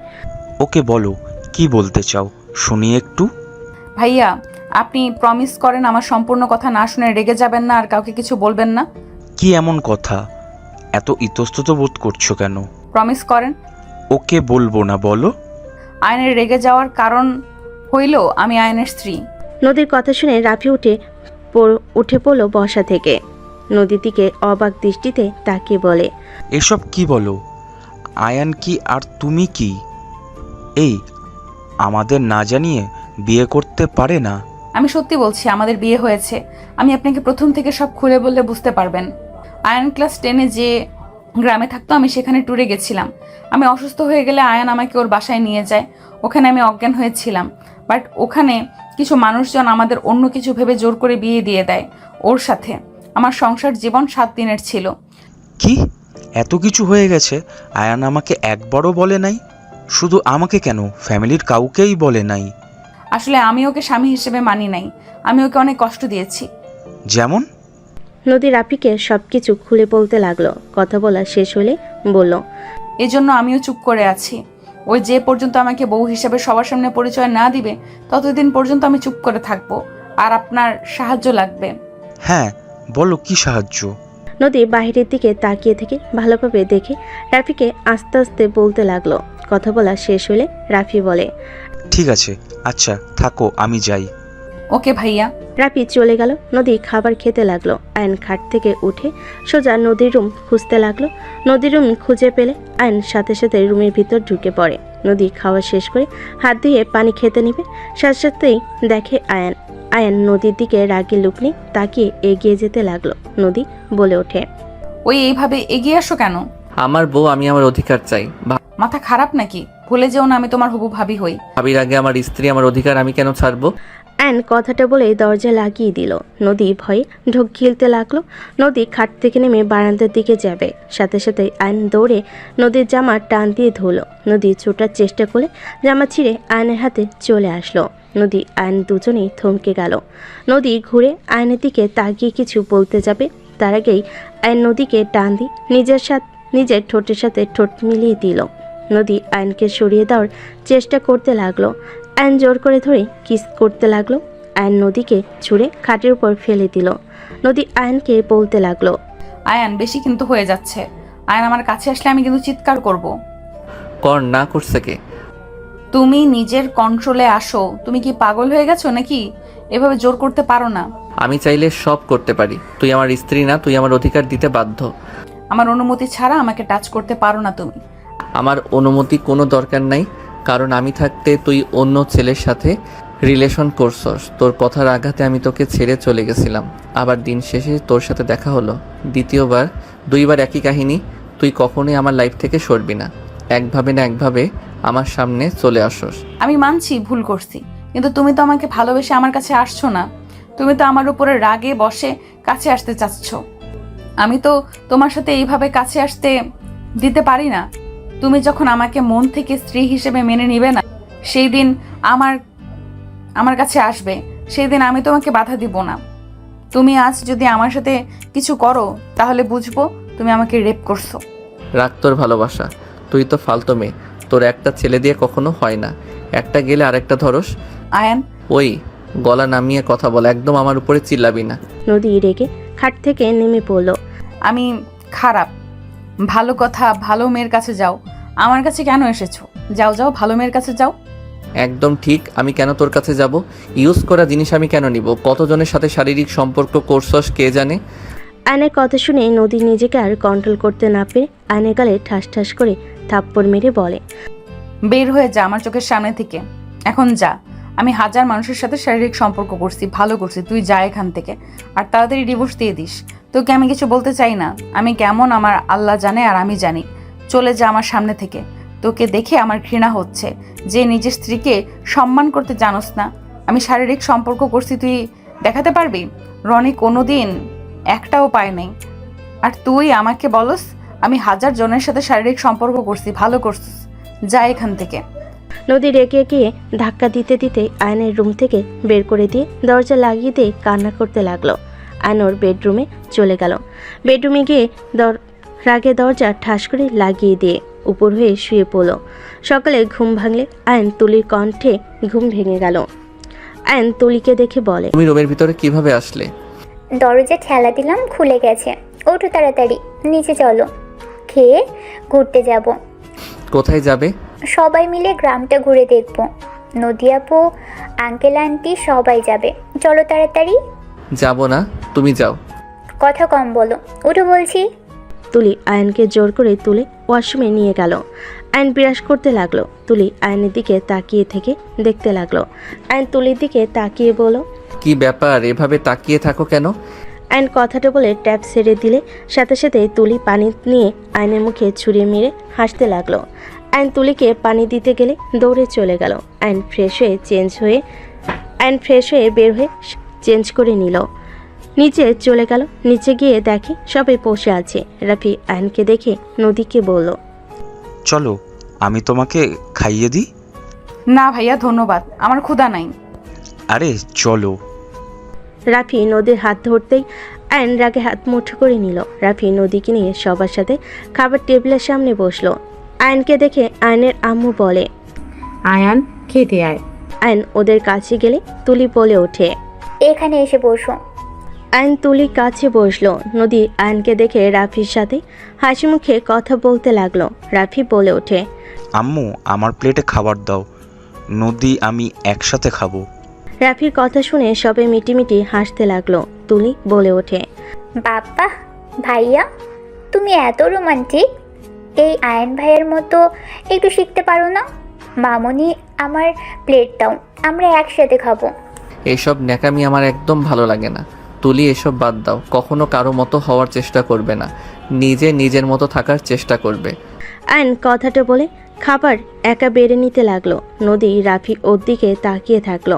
ওকে বলো, কি বলতে চাও শুনি একটু। ভাইয়া, আপনি প্রমিস করেন আমার সম্পূর্ণ কথা না শুনে রেগে যাবেন না আর কাউকে কিছু বলবেন না? কি এমন কথা? এত ইতস্তত বোধ করছো কেন? প্রমিস করেন। ওকে বলবো না, বলো। আয়নের রেগে যাওয়ার কারণ হইল আমি আয়নের স্ত্রী। নদীর কথা শুনে রাফি উঠে পড়ল বসা থেকে। নদীর দিকে অবাক দৃষ্টিতে তাকিয়ে বলে, এসব কি বলো? আয়ান কি আর তুমি কি এই আমাদের না জানিয়ে বিয়ে করতে পারে না? আমি সত্যি বলছি, আমাদের বিয়ে হয়েছে। আমি আপনাকে প্রথম থেকে সব খুলে বললে বুঝতে পারবেন। আয়ন ক্লাস 10-এ যে গ্রামে থাকতো, আমি সেখানে ট্যুরে গেছিলাম। আমি অসুস্থ হয়ে গেলে আয়ান আমাকে ওর বাসায় নিয়ে যায়। ওখানে আমি অজ্ঞান হয়েছিলাম, বাট ওখানে কিছু মানুষজন আমাদের অন্য কিছু ভেবে জোর করে বিয়ে দিয়ে দেয় ওর সাথে। আমার সংসার জীবন 7 দিনের ছিল। কি এত কিছু হয়ে গেছে? আয়ান আমাকে একবারও বলে নাই? শুধু আমাকে কেন, ফ্যামিলির কাউকেই বলে নাই? আসলে আমি ওকে স্বামী হিসেবে মানি নাই। আমি ওকে অনেক কষ্ট দিয়েছি। যেমন? নদী রাফিকে সবকিছু খুলে বলতে লাগলো। কথা বলা শেষ হলে বলল, এজন্য আমিও চুপ করে আছি। ওই যে পর্যন্ত আমাকে বউ হিসেবে সবার সামনে পরিচয় না দিবে, ততদিন পর্যন্ত আমি চুপ করে থাকবো। আর আপনার সাহায্য লাগবে। হ্যাঁ বলো, কি সাহায্য? নদী বাহিরের দিকে তাকিয়ে থেকে ভালোভাবে দেখে রাফিকে আস্তে আস্তে বলতে লাগলো। কথা বলা শেষ হলে রাফি বলে, ঠিক আছে, আচ্ছা থাকো, আমি যাই। ওকে ভাইয়া। রাফি চলে গেল। নদী খাবার খেতে লাগলো। আয়ন খাট থেকে উঠে সোজা নদীর রুম খুঁজতে লাগলো। নদীর রুম খুঁজে পেলে আয়ন সাথে সাথে রুমের ভিতর ঢুকে পড়ে। নদী খাওয়া শেষ করে হাত ধুয়ে পানি খেতে নিবে, সাথে সাথেই দেখে আয়ন নদীর দিকে রাগি লুক নিয়ে তাকিয়ে এগিয়ে যেতে লাগলো। নদী বলে ওঠে, ওই এইভাবে এগিয়ে আসো কেন? আমার বউ, আমি আমার অধিকার চাই। মাথা খারাপ নাকি? ভুলে যেও না আমি তোমার হবু ভাবি হই। ভাবির আগে আমার স্ত্রী, আমার অধিকার আমি কেন ছাড়বো? আয়ন কথাটা বলে দরজা লাগিয়ে দিল। নদী ভয়ে ঢোক গিলতে লাগলো। নদী খাট থেকে নেমে বারান্দার দিকে যাবে, সাথে সাথে আয়ন দৌড়ে নদীর জামা টান দিয়ে ধরলো। নদী ছোটার চেষ্টা করে জামা ছিঁড়ে আয়নের হাতে চলে আসলো। নদী আয়ন দুজনেই থমকে গেল। নদী ঘুরে আয়নের দিকে তাকিয়ে কিছু বলতে যাবে, তার আগেই আয়ন নদীকে টান দিয়ে নিজের ঠোঁটের সাথে ঠোঁট মিলিয়ে দিল। নদী আয়নকে সরিয়ে দেওয়ার চেষ্টা করতে লাগলো। আয়ন জোর করে ধরে কিস করতে লাগলো। আয়ন নদীকে ছুঁড়ে খাটের উপর ফেলে দিল। নদী আয়নকে বলতে লাগলো, আয়ান বেশি কিন্তু হয়ে যাচ্ছে। আয়ান আমার কাছে আসলে আমি কিন্তু চিৎকার করব। কর না করছে কে? তুমি নিজের কন্ট্রোলে আসো। তুমি কি পাগল হয়ে গেছো নাকি? এভাবে জোর করতে পারো না। আমি চাইলে সব করতে পারি। তুই আমার স্ত্রী না, তুই আমার অধিকার দিতে বাধ্য। আমার অনুমতি ছাড়া আমাকে টাচ করতে পারো না তুমি। আমার অনুমতি কোনো দরকার নাই, কারণ আমি থাকতে তুই অন্য ছেলের সাথে রিলেশন করছস। তোর কথার আঘাতে আমি তোকে ছেড়ে চলে গেছিলাম, আবার দিন শেষে তোর সাথে দেখা হলো। দ্বিতীয়বার, 2বার একই কাহিনী। তুই কখনোই আমার লাইফ থেকে সরবি না। একভাবে না একভাবে আমার সামনে চলে আসস। আমি মানছি ভুল করছি, কিন্তু তুমি তো আমাকে ভালোবেসে আমার কাছে আসছো না। তুমি তো আমার উপরে রাগে বসে কাছে আসতে চাচ্ছ। আমি তো তোমার সাথে এইভাবে কাছে আসতে দিতে পারি না। তুমি যখন আমাকে মন থেকে স্ত্রী হিসেবে মেনে নিবে না, সেই দিন আমার কাছে আসবে, সেই দিন আমি তোমাকে বাধা দিব না। তুমি আজ যদি আমার সাথে কিছু করো তাহলে বুঝবো তুমি আমাকে রেপ করছো। রাখ তোর ভালোবাসা। তুই তো ফালতু মেয়ে। তোর একটা ছেলে দিয়ে কখনো হয় না। একটা গেলে আরেকটা ধরস। আয়ান, ওই গলা নামিয়ে কথা বল, একদম আমার উপরে চিল্লাবি না। নদী রেগে খাট থেকে নেমে পড়ল। আমি খারাপ। ভালো কথা, ভালো মেয়ের কাছে যাও। আমার কাছে কেন এসেছো? যাও যাও, ভালো মেয়ের কাছে যাও। একদম ঠিক। আমি কেন তোর কাছে যাব? ইউজ করা জিনিস আমি কেন নিব? কতজনের সাথে শারীরিক সম্পর্ক করছস কে জানে। আয়নের কথা শুনে নদী নিজেকে আর কন্ট্রোল করতে না পেরে আয়নের গালে ঠাস ঠাস করে থাপ্পড় মেরে বলে, বের হয়ে যা আমার চোখের সামনে থেকে। এখন যা। আমি হাজার মানুষের সাথে শারীরিক সম্পর্ক করছি, ভালো করছি, তুই যা এখান থেকে। আর তাড়াতাড়ি ডিভোর্স দিয়ে দিস। তোকে আমি কিছু বলতে চাই না, আমি কেমন আমার আল্লাহ জানে আর আমি জানি। চলে যা আমার সামনে থেকে। তোকে দেখে আমার ঘৃণা হচ্ছে যে নিজের স্ত্রীকে সম্মান করতে জানোস না। আমি শারীরিক সম্পর্ক করছি, তুই দেখাতে পারবি? রনি কোনোদিন একটাও পায় নাই। আর তুই আমাকে বলস আমি হাজার জনের সাথে শারীরিক সম্পর্ক করছি, ভালো করছিস। যা এখান থেকে। নদী রেগে গিয়ে ধাক্কা দিতে দিতে আয়নের রুম থেকে বের করে দিয়ে দরজা লাগিয়ে দিয়ে কান্না করতে লাগলো। আয়ন ওর বেডরুমে চলে গেল। বেডরুমে গিয়ে রাগে দরজা ঠাস করে লাগিয়ে দিয়ে উপর হয়ে শুয়ে পড়ল। সকালে ঘুম ভাঙলে আয়ন তুলির কণ্ঠে ঘুম ভেঙে গেল। আয়ন তুলিকে দেখে বলে, তুমি রুমের ভিতরে কিভাবে আসলে? দরজা ঠেলা দিলাম, খুলে গেছে। ওঠো তাড়াতাড়ি, নিচে চলো, খেয়ে ঘুরতে যাব। কোথায় যাবে? সবাই মিলে গ্রামটা ঘুরে দেখবো। নদী আপু, আঙ্কেল আন্টি সবাই যাবে। চলো তাড়াতাড়ি। যাব না, তুমি যাও। কথা কম বলো, ওঠো বলছি। তুলি আয়নকে জোর করে তুলে ওয়াশরুমে নিয়ে গেল। আয়ন বিরাস করতে লাগলো। তুলি আয়নের দিকে তাকিয়ে থেকে দেখতে লাগলো। আয়ন তুলির দিকে তাকিয়ে বলল, কি ব্যাপার, এভাবে তাকিয়ে থাকো কেন? আয়ন কথাটা বলে ট্যাপ ছেড়ে দিলে সাথে সাথে তুলি পানি নিয়ে আয়নের মুখে ছুঁড়ে মেরে হাসতে লাগলো। আয়ন তুলিকে পানি দিতে গেলে দৌড়ে চলে গেল। আয়ন ফ্রেশ হয়ে বের হয়ে চেঞ্জ করে নিল। নিচে চলে গেল। নিচে গিয়ে দেখে সবাই বসে আছে। রাফি আয়নকে দেখে নদীকে বলল, চলো আমি তোমাকে খাইয়ে দিই। না ভাইয়া, ধন্যবাদ, আমার ক্ষুধা নাই। আরে চলো। রাফি নদীর হাত ধরতেই আয়ন রাগে হাত মুঠো করে নিল। রাফি নদীকে নিয়ে সবার সাথে খাবার টেবিলের সামনে বসলো। আয়নকে দেখে আয়নের আম্মু বলে, আয়ান খেতে আয়। আয়ন ওদের কাছে গেলে তুলি বলে ওঠে, এখানে এসে বসো। আয়ন তুলির কাছে বসলো। নদী আয়নকে দেখে রাফির সাথে হাসি মুখে কথা বলতে লাগলো। রাফি বলে ওঠে, আম্মু আমার প্লেটে খাবার দাও, নদী আমি একসাথে খাবো। রাফির কথা শুনে সবাই মিটিমিটি হাসতে লাগলো। তুলি বলে ওঠে, বাবা ভাইয়া, তুমি এত রোমান্টিক। এই আয়ন ভাইয়ের মতো একটু শিখতে পারো না? মামনি আমার প্লেট দাও, আমরা একসাথে খাবো। এসব ন্যাকামি আমার একদম ভালো লাগে না। তুলি, এসব বাদ দাও। কখনো কারো মতো হওয়ার চেষ্টা করবে না, নিজের মতো থাকার চেষ্টা করবে। আয়ন কথাটা বলে খাবার একা বেড়ে নিতে লাগলো। নদী রাফি ওর দিকে তাকিয়ে থাকলো।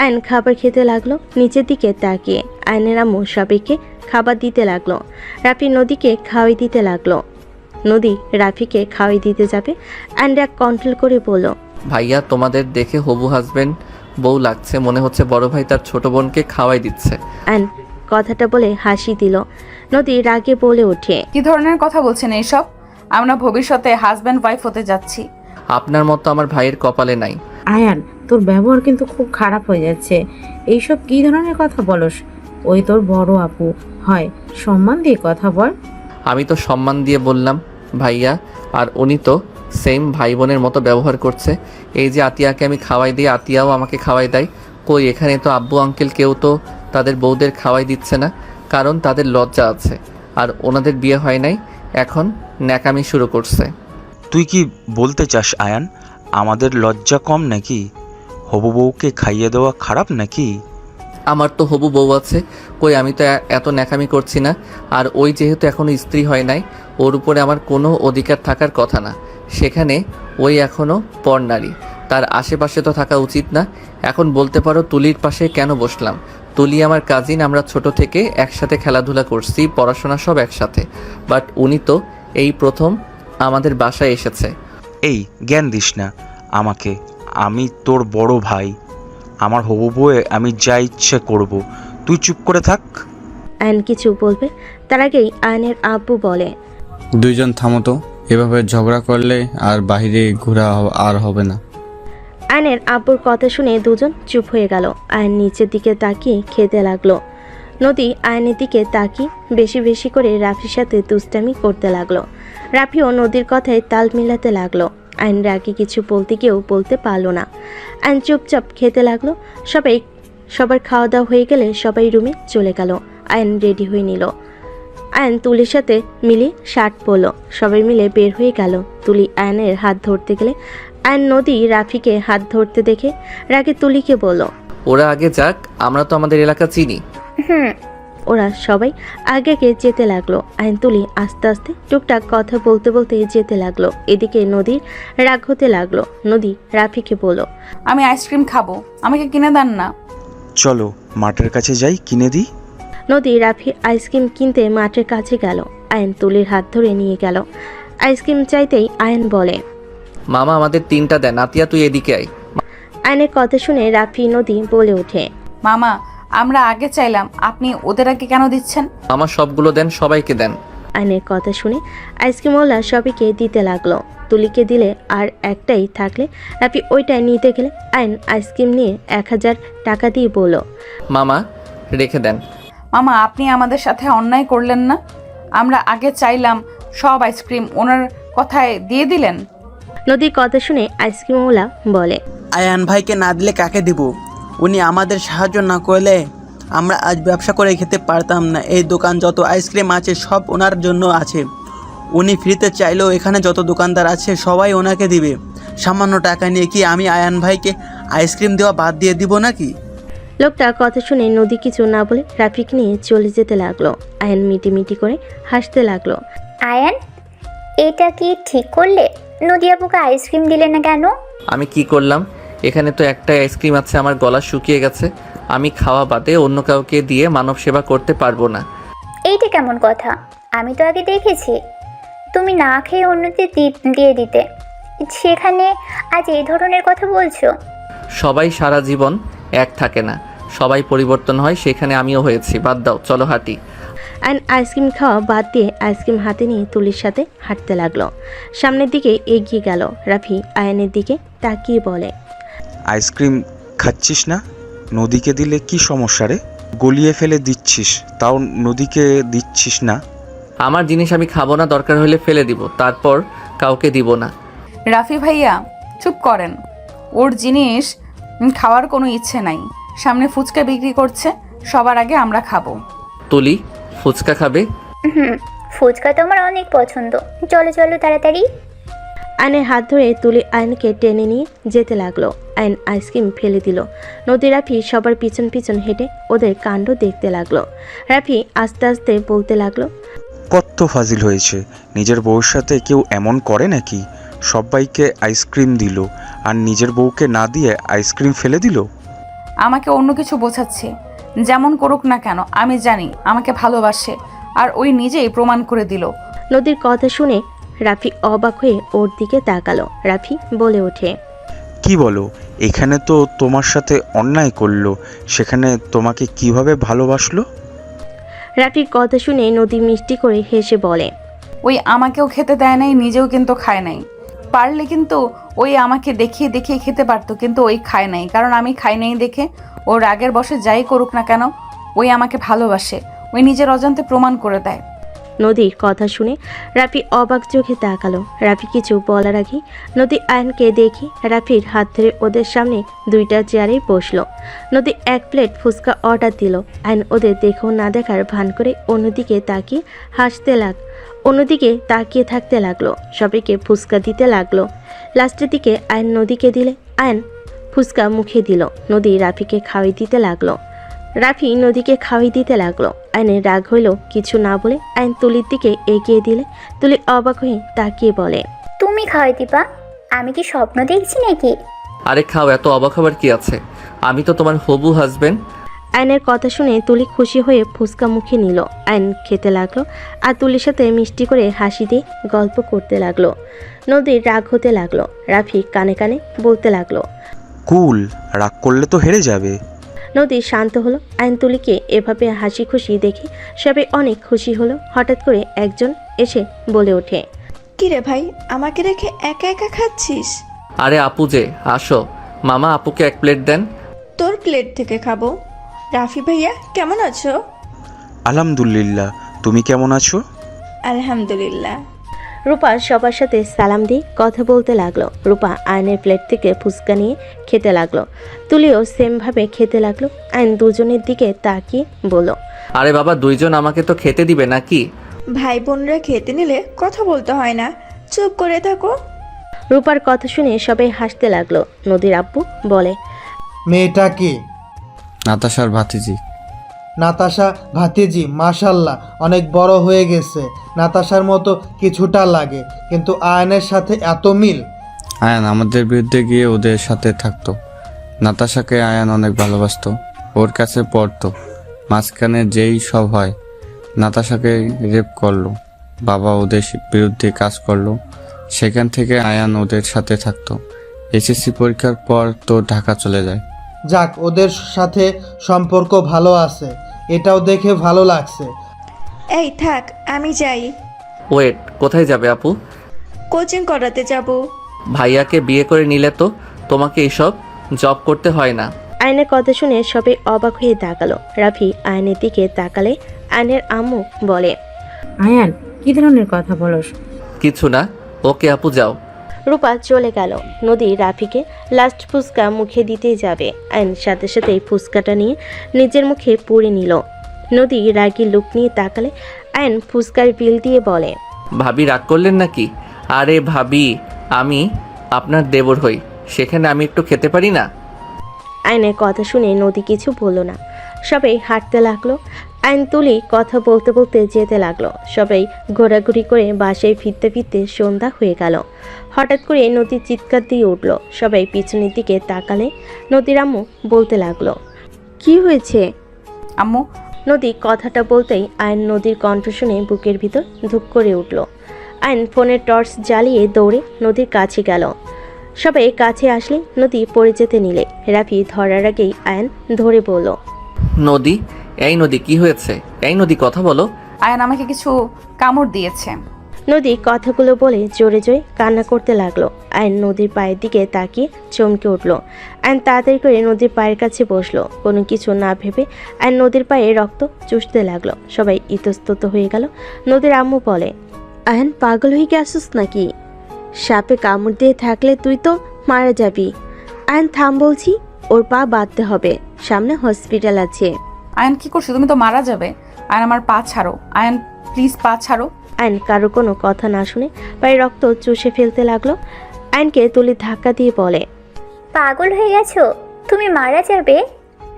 আয়ন খাবার খেতে লাগলো নিচের দিকে তাকিয়ে। আয়নের আম্মু সবাইকে খাবার দিতে লাগলো। রাফি নদীকে খাওয়াই দিতে লাগলো। নদী রাফিকে খাওয়াই দিতে যাবে। আয়ন রাগ কন্ট্রোল করে বলল, ভাইয়া, তোমাদের দেখে হবু হাজবেন্ড বউ লাগছে, মনে হচ্ছে বড় ভাই তার ছোট বোনকে খাওয়াই দিচ্ছে। আয়ন কথাটা বলে হাসি দিল। নদী রাগে বলে ওঠে, কি ধরনের কথা বলছেন এইসব? আমরা ভবিষ্যতে হাজব্যান্ড ওয়াইফ হতে যাচ্ছি। আপনার মতো আমার ভাইয়ের কপালে নাই। আয়ান, তোর ব্যবহার কিন্তু খুব খারাপ হয়ে যাচ্ছে। এইসব কি ধরনের কথা বলস? ওই তোর বড় আপু হয়, সম্মান দিয়ে কথা বল। আমি তো সম্মান দিয়ে বললাম ভাইয়া, আর উনি তো সেম ভাই বোনের মতো ব্যবহার করছে। এই যে আতিয়াকে আমি খাওয়াই দিই, আতিয়াও আমাকে খাওয়াই দেয়। কই, এখানে তো আব্বু আঙ্কেল কেউ তো তাদের বউদের খাওয়াই দিচ্ছে না, কারণ তাদের লজ্জা আছে আর ওনাদের বিয়ে হয় নাই, এখন ন্যাকামি শুরু করছে। তুই কি বলতে চাস আয়ান, আমাদের লজ্জা কম নাকি? হবু বউকে খাইয়ে দেওয়া খারাপ নাকি? আমার তো হবু বউ আছে, কই আমি তো এত ন্যাকামি করছি না। আর ওই যেহেতু এখনও স্ত্রী হয় নাই, ওর উপরে আমার কোনো অধিকার থাকার কথা না। সেখানে ওই এখনও পরনারী, তার আশেপাশে তো থাকা উচিত না। এখন বলতে পারো তুলির পাশে কেন বসলাম? তুলি আমার কাজিন, আমরা ছোট থেকে একসাথে খেলাধুলা করছি, পড়াশোনা সব একসাথে। বাট উনি তো এই প্রথম আমাদের বাসায় এসেছে। এই জ্ঞান দিস না আমাকে, আমি তোর বড় ভাই। আমার হবু বউয়ে আমি যা ইচ্ছে করব, তুই চুপ করে থাক। আয়ন কিছু বলবে তার আগেই আয়নের আব্বু বলে, দুইজন থামো তো, এভাবে ঝগড়া করলে আর বাইরে ঘোরা আর হবে না। আয়নের আব্বুর কথা শুনে দুজন চুপ হয়ে গেল। আয়ন নিচের দিকে তাকিয়ে খেতে লাগলো। নদী আয়নের দিকে তাকিয়ে বেশি বেশি করে রাফির সাথে দুষ্টামি করতে লাগলো। রাফিও নদীর কথায় তাল মিলাতে লাগলো। আয়ন রাগে কিছু বলতে গিয়েও বলতে পারলো না। আয়ন চুপচাপ খেতে লাগলো। সবার খাওয়া দাওয়া হয়ে গেলে সবাই রুমে চলে গেল। আয়ন রেডি হয়ে নিল। আয়ন তুলির সাথে মিলে শার্ট পরল। সবাই মিলে বের হয়ে গেল। তুলি আয়নের হাত ধরতে গেলে আয়ন নদী রাফিকে হাত ধরতে দেখে রাগে তুলিকে বলল, ওরা আগে যাক, আমরা তো আমাদের এলাকা চিনি। হুম। ওরা সবাই আগে যেতে লাগলো। আইন তুলি আস্তে আস্তে টুকটাক কথা বলতে বলতে যেতে লাগলো। এদিকে নদীর রাগ হতে লাগলো। নদী রাফিকে বলল, আমি আইসক্রিম খাবো, আমাকে কিনে দেন না। চলো মাঠের কাছে যাই, কিনে দিই। নদী রাফি আইসক্রিম কিনতে মাঠের কাছে গেল। আয়ন তুলির হাত ধরে নিয়ে গেল। আইসক্রিম চাইতেই আয়ন বলে, মামা আমাদের 3টা দেন। আতিয়া তুই এদিকে আয়। আয়নের কথা শুনে রাফি নদী বলে ওঠে, মামা আমরা আগে চাইলাম, আপনি ওদের আগে কেন দিচ্ছেন? আমার সবগুলো দেন, সবাইকে দেন। আয়নের কথা শুনে আইসক্রিমওয়ালা সবাইকে দিতে লাগলো। তুলিকে দিলে আর একটাই থাকলে রাফি ওইটাই নিতে গেলে আয়ন আইসক্রিম নিয়ে 1000 টাকা দিয়ে বলল, মামা রেখে দেন। মামা আপনি আমাদের সাথে অন্যায় করলেন না? আমরা আগে চাইলাম সব আইসক্রিম ওনার কথায় দিয়ে দিলেন। নদীর কথা শুনে আইসক্রিমওয়ালা বলে, আয়ান ভাইকে না দিলে কাকে দিব? উনি আমাদের সাহায্য না করলে আমরা আজ ব্যবসা করে খেতে পারতাম না। এই দোকান যত আইসক্রিম আছে সব ওনার জন্য আছে। উনি ফ্রিতে চাইলেও এখানে যত দোকানদার আছে সবাই ওনাকে দিবে। সামান্য টাকা নিয়ে কি আমি আয়ান ভাইকে আইসক্রিম দেওয়া বাদ দিয়ে দিব নাকি? লোকটা কথা শুনে নদী কিছু না বলে রাফিক নিয়ে চলে যেতে লাগলো। আয়ন মিটি করে হাসতে লাগলো। আয়ান, এটা কি ঠিক করলে? নদী আপুকে আইসক্রিম দিলে না কেন? আমি কি করলাম? এখানে তো একটাই আইসক্রিম আছে, আমার গলা শুকিয়ে গেছে। আমি খাওয়া বাদে অন্য কাউকে দিয়ে মানব সেবা করতে পারবো না। এইটা কেমন কথা? আমি তো আগে দেখেছি তুমি না খেয়ে অন্যদের দিয়ে দিতে, সেখানে আজ এই ধরনের কথা বলছো? সবাই সারা জীবন এক থাকে না, সবাই পরিবর্তন হয়, সেখানে আমিও হয়েছি। বাদ দাও, চলো হাঁটি। আয়ন আইসক্রিম খাওয়া বাদ দিয়ে আইসক্রিম হাতে নিয়ে তুলির সাথে হাঁটতে লাগলো। সামনের দিকে এগিয়ে গেল। রাফি আয়নের দিকে তাকিয়ে বলে, আইসক্রিম খাচ্ছিস না? নদীকে দিলে কি সমস্যা রে? গলিয়ে ফেলে দিচ্ছিস, তাও নদীকে দিচ্ছিস না। আমার জিনিস আমি খাবো না, দরকার হলে ফেলে দিব, তারপর কাউকে দিব না। রাফি ভাইয়া চুপ করেন, ওর জিনিস খাওয়ার কোনো ইচ্ছে নাই। সামনে ফুচকা বিক্রি করছে, সবার আগে আমরা খাবো। তুলি ফুচকা খাবে? হুম, ফুচকা তো আমার অনেক পছন্দ। চলো চলো তাড়াতাড়ি। আয়নের হাত ধরে তুলি আয়নকে টেনে নিয়ে যেতে লাগলো। আয়ন আইসক্রিম ফেলে দিল। নদী রাফি সবার পিছন পিছন হেঁটে ওদের কাণ্ড দেখতে লাগলো। রাফি আস্তে আস্তে বলতে লাগলো, কত ফাজিল হয়েছে! নিজের বউর সাথে কেউ এমন করে নাকি? সবাইকে আইসক্রিম দিল আর নিজের বউকে না দিয়ে আইসক্রিম ফেলে দিল। আমাকে অন্য কিছু বোঝাচ্ছে। যেমন করুক না কেন, আমি জানি আমাকে ভালোবাসে, আর ওই নিজেই প্রমাণ করে দিল। নদীর কথা শুনে রাফি অবাক হয়ে ওর দিকে তাকালো। রাফি বলে ওঠে, কি বলো? এখানে তো তোমার সাথে অন্যায় করলো, সেখানে তোমাকে কিভাবে ভালোবাসলো? রাফির কথা শুনে নদী মিষ্টি করে হেসে বলে, ওই আমাকেও খেতে দেয় নাই, নিজেও কিন্তু খায় নাই। পারলে কিন্তু ওই আমাকে দেখিয়ে দেখিয়ে খেতে পারতো, কিন্তু ওই খায় নাই। কারণ আমি খাই নাই দেখে ওর রাগের বশে যাই করুক না কেন, ওই আমাকে ভালোবাসে। ওই নিজের অজান্তে প্রমাণ করে দেয়। নদীর কথা শুনে রাফি অবাক চোখে তাকালো। রাফি কিছু বলার আগে নদী আয়নকে দেখে রাফির হাত ধরে ওদের সামনে 2টা চেয়ারে বসলো। নদী 1 প্লেট ফুচকা অর্ডার দিল। আয়ন ওদের দেখেও না দেখার ভান করে অন্যদিকে তাকিয়ে থাকতে লাগলো। সবাইকে ফুচকা দিতে লাগলো। লাস্টের দিকে আয়ন নদীকে দিলে আয়ন ফুচকা মুখে দিল। নদী রাফিকে খাওয়াই দিতে লাগলো। রাফি নদীকে খাওয়াই দিতে লাগলো। আয়নের রাগ হইল, কিছু না বলে আয়ন তুলির দিকে এগিয়ে দিলে তুলি অবাক হয়ে তাকিয়ে বলে, তুমি খাওয়াই দিবা? আমি কি স্বপ্ন দেখছি নাকি? আরে খাও, এত অবাক হবার কি আছে? আমি তো তোমার হবু হাজবেন্ড। আয়নের কথা শুনে তুলি খুশি হয়ে ফুচকা মুখে নিল। আয়ন খেতে লাগলো আর তুলির সাথে মিষ্টি করে হাসি দিয়ে গল্প করতে লাগলো। নদীর রাগ হতে লাগলো। রাফি কানে কানে বলতে লাগলো, কুল, রাগ করলে তো হেরে যাবে। নদী শান্ত হলো। আয়ন তুলিকে এভাবে হাসি খুশি দেখে সবাই অনেক খুশি হলো। হঠাৎ করে একজন এসে বলে ওঠে, কিরে ভাই, আমাকে রেখে একা একা খাচ্ছিস? আরে আপু যে, আসো। মামা আপুকে 1 প্লেট দেন। তোর প্লেট থেকে খাবো। রাফি ভাইয়া কেমন আছো? আলহামদুলিল্লাহ, তুমি কেমন আছো? আলহামদুলিল্লাহ। রূপা সবার সাথে সালাম দিয়ে কথা বলতে লাগলো। রূপা আয়নের প্লেট থেকে ফুচকা নিয়ে খেতে লাগলো। তুলিও সেমভাবে খেতে লাগলো। আয়ন দুজনের দিকে তাকিয়ে বলল, আরে বাবা, 2জন আমাকে তো খেতে দিবে নাকি? ভাই বোনরা খেতে নিলে কথা বলতে হয় না, চুপ করে থাকো। রূপার কথা শুনে সবাই হাসতে লাগলো। নদীর আব্বু বলে, মেয়েটা কে? নাতাশার ভাতিজি। নাতাশা ভাতিজি? মাশাল্লাহ, অনেক বড় হয়ে গেছে। নাতাশার মতো কিছুটা লাগে, কিন্তু আয়নের সাথে এত মিল। আয়ান আমাদের বিরুদ্ধে গিয়ে ওদের সাথে থাকতো। নাতাশাকে আয়ান অনেক ভালোবাসতো, ওর কাছে পড়তো। মাঝখানে যেই সব হয়, নাতাশাকে রেপ করলো, বাবা ওদের বিরুদ্ধে কাজ করলো, সেখান থেকে আয়ান ওদের সাথে থাকতো। এসএসসি পরীক্ষার পর তো ঢাকা চলে যায়। যাক, ওদের সাথে সম্পর্ক ভালো আছে, এটাও দেখে ভালো লাগছে। এই থাক, আমি যাই। ওয়েট, কোথায় যাবে আপু? কোচিং করাতে যাব। ভাইয়াকে বিয়ে করে নিলে তো তোমাকে এসব জব করতে হয় না। আয়নের কথা শুনে সবাই অবাক হয়ে তাকালো। রাফি আয়নের দিকে তাকালে আয়নের আম্মু বলে, আয়ান, কি ধরনের কথা বলস? কিছু না, ওকে আপু যাও। রূপা চলে গেল। নদী রাফিকে লাস্ট ফুচকা মুখে দিতেই যাবে, আইন সাথে সাথেই ফুচকাটা নিয়ে নিজের মুখে পুরে নিল। নদী রাগী লুক নিয়ে তাকালে আইন ফুচকার বিল দিয়ে বলে, ভাবি রাগ করলেন নাকি? আরে ভাবি, আমি আপনার দেবর হই, সেখানে আমি একটু খেতে পারি না? আইনের কথা শুনে নদী কিছু বলল না। সবাই হাঁটতে লাগলো। আইন তুলি কথা বলতে বলতে যেতে লাগলো। সবাই ঘোরাঘুরি করে বাসায় ফিরতে ফিরতে সন্ধ্যা হয়ে গেল। হঠাৎ করে নদী চিৎকার দিয়ে উঠল। সবাই পিছনের দিকে তাকালে নদীর আম্মু বলতে লাগলো, কি হয়েছে আম্মু? নদী কথাটা বলতেই আইন নদীর কণ্ঠ শুনে বুকের ভিতর ধুপ করে উঠল। আইন ফোনের টর্চ জ্বালিয়ে দৌড়ে নদীর কাছে গেল। সবাই কাছে আসলে নদী পড়ে যেতে নিলে রাফি ধরার আগেই আয়ন ধরে বলল, নদী, এই নদী কি হয়েছে? এই নদী কথা বলো। আয়ান আমাকে কিছু কামড় দিয়েছে। নদী কথাগুলো বলে জোরে জোরে কান্না করতে লাগলো। আয়ন নদীর পায়ের দিকে তাকিয়ে চমকে উঠল। আয়ন তাড়াতাড়ি করে নদীর পায়ের কাছে বসলো। কোনো কিছু না ভেবে আয়ন নদীর পায়ে রক্ত চুষতে লাগলো। সবাই ইতস্তত হয়ে গেল। নদীর আম্মু বলে, আয়ন পাগল হয়ে গেছিস নাকি? সাপে কামড় দিয়ে থাকলে তুই তো মারা যাবি। আয়ন থাম বলছি, ওর পা বাঁধতে হবে, সামনে হসপিটাল আছে। আয়ান কি করছো? তুমি তো মারা যাবে। আয়ান আমার পা ছাড়ো। আয়ান প্লিজ পা ছাড়ো। আয়ন কারো কোনো কথা না শুনে পায়ে রক্ত চুষে ফেলতে লাগলো। আয়নকে তুলি ধাক্কা দিয়ে বলে, পাগল হয়ে গেছো? তুমি মারা যাবে?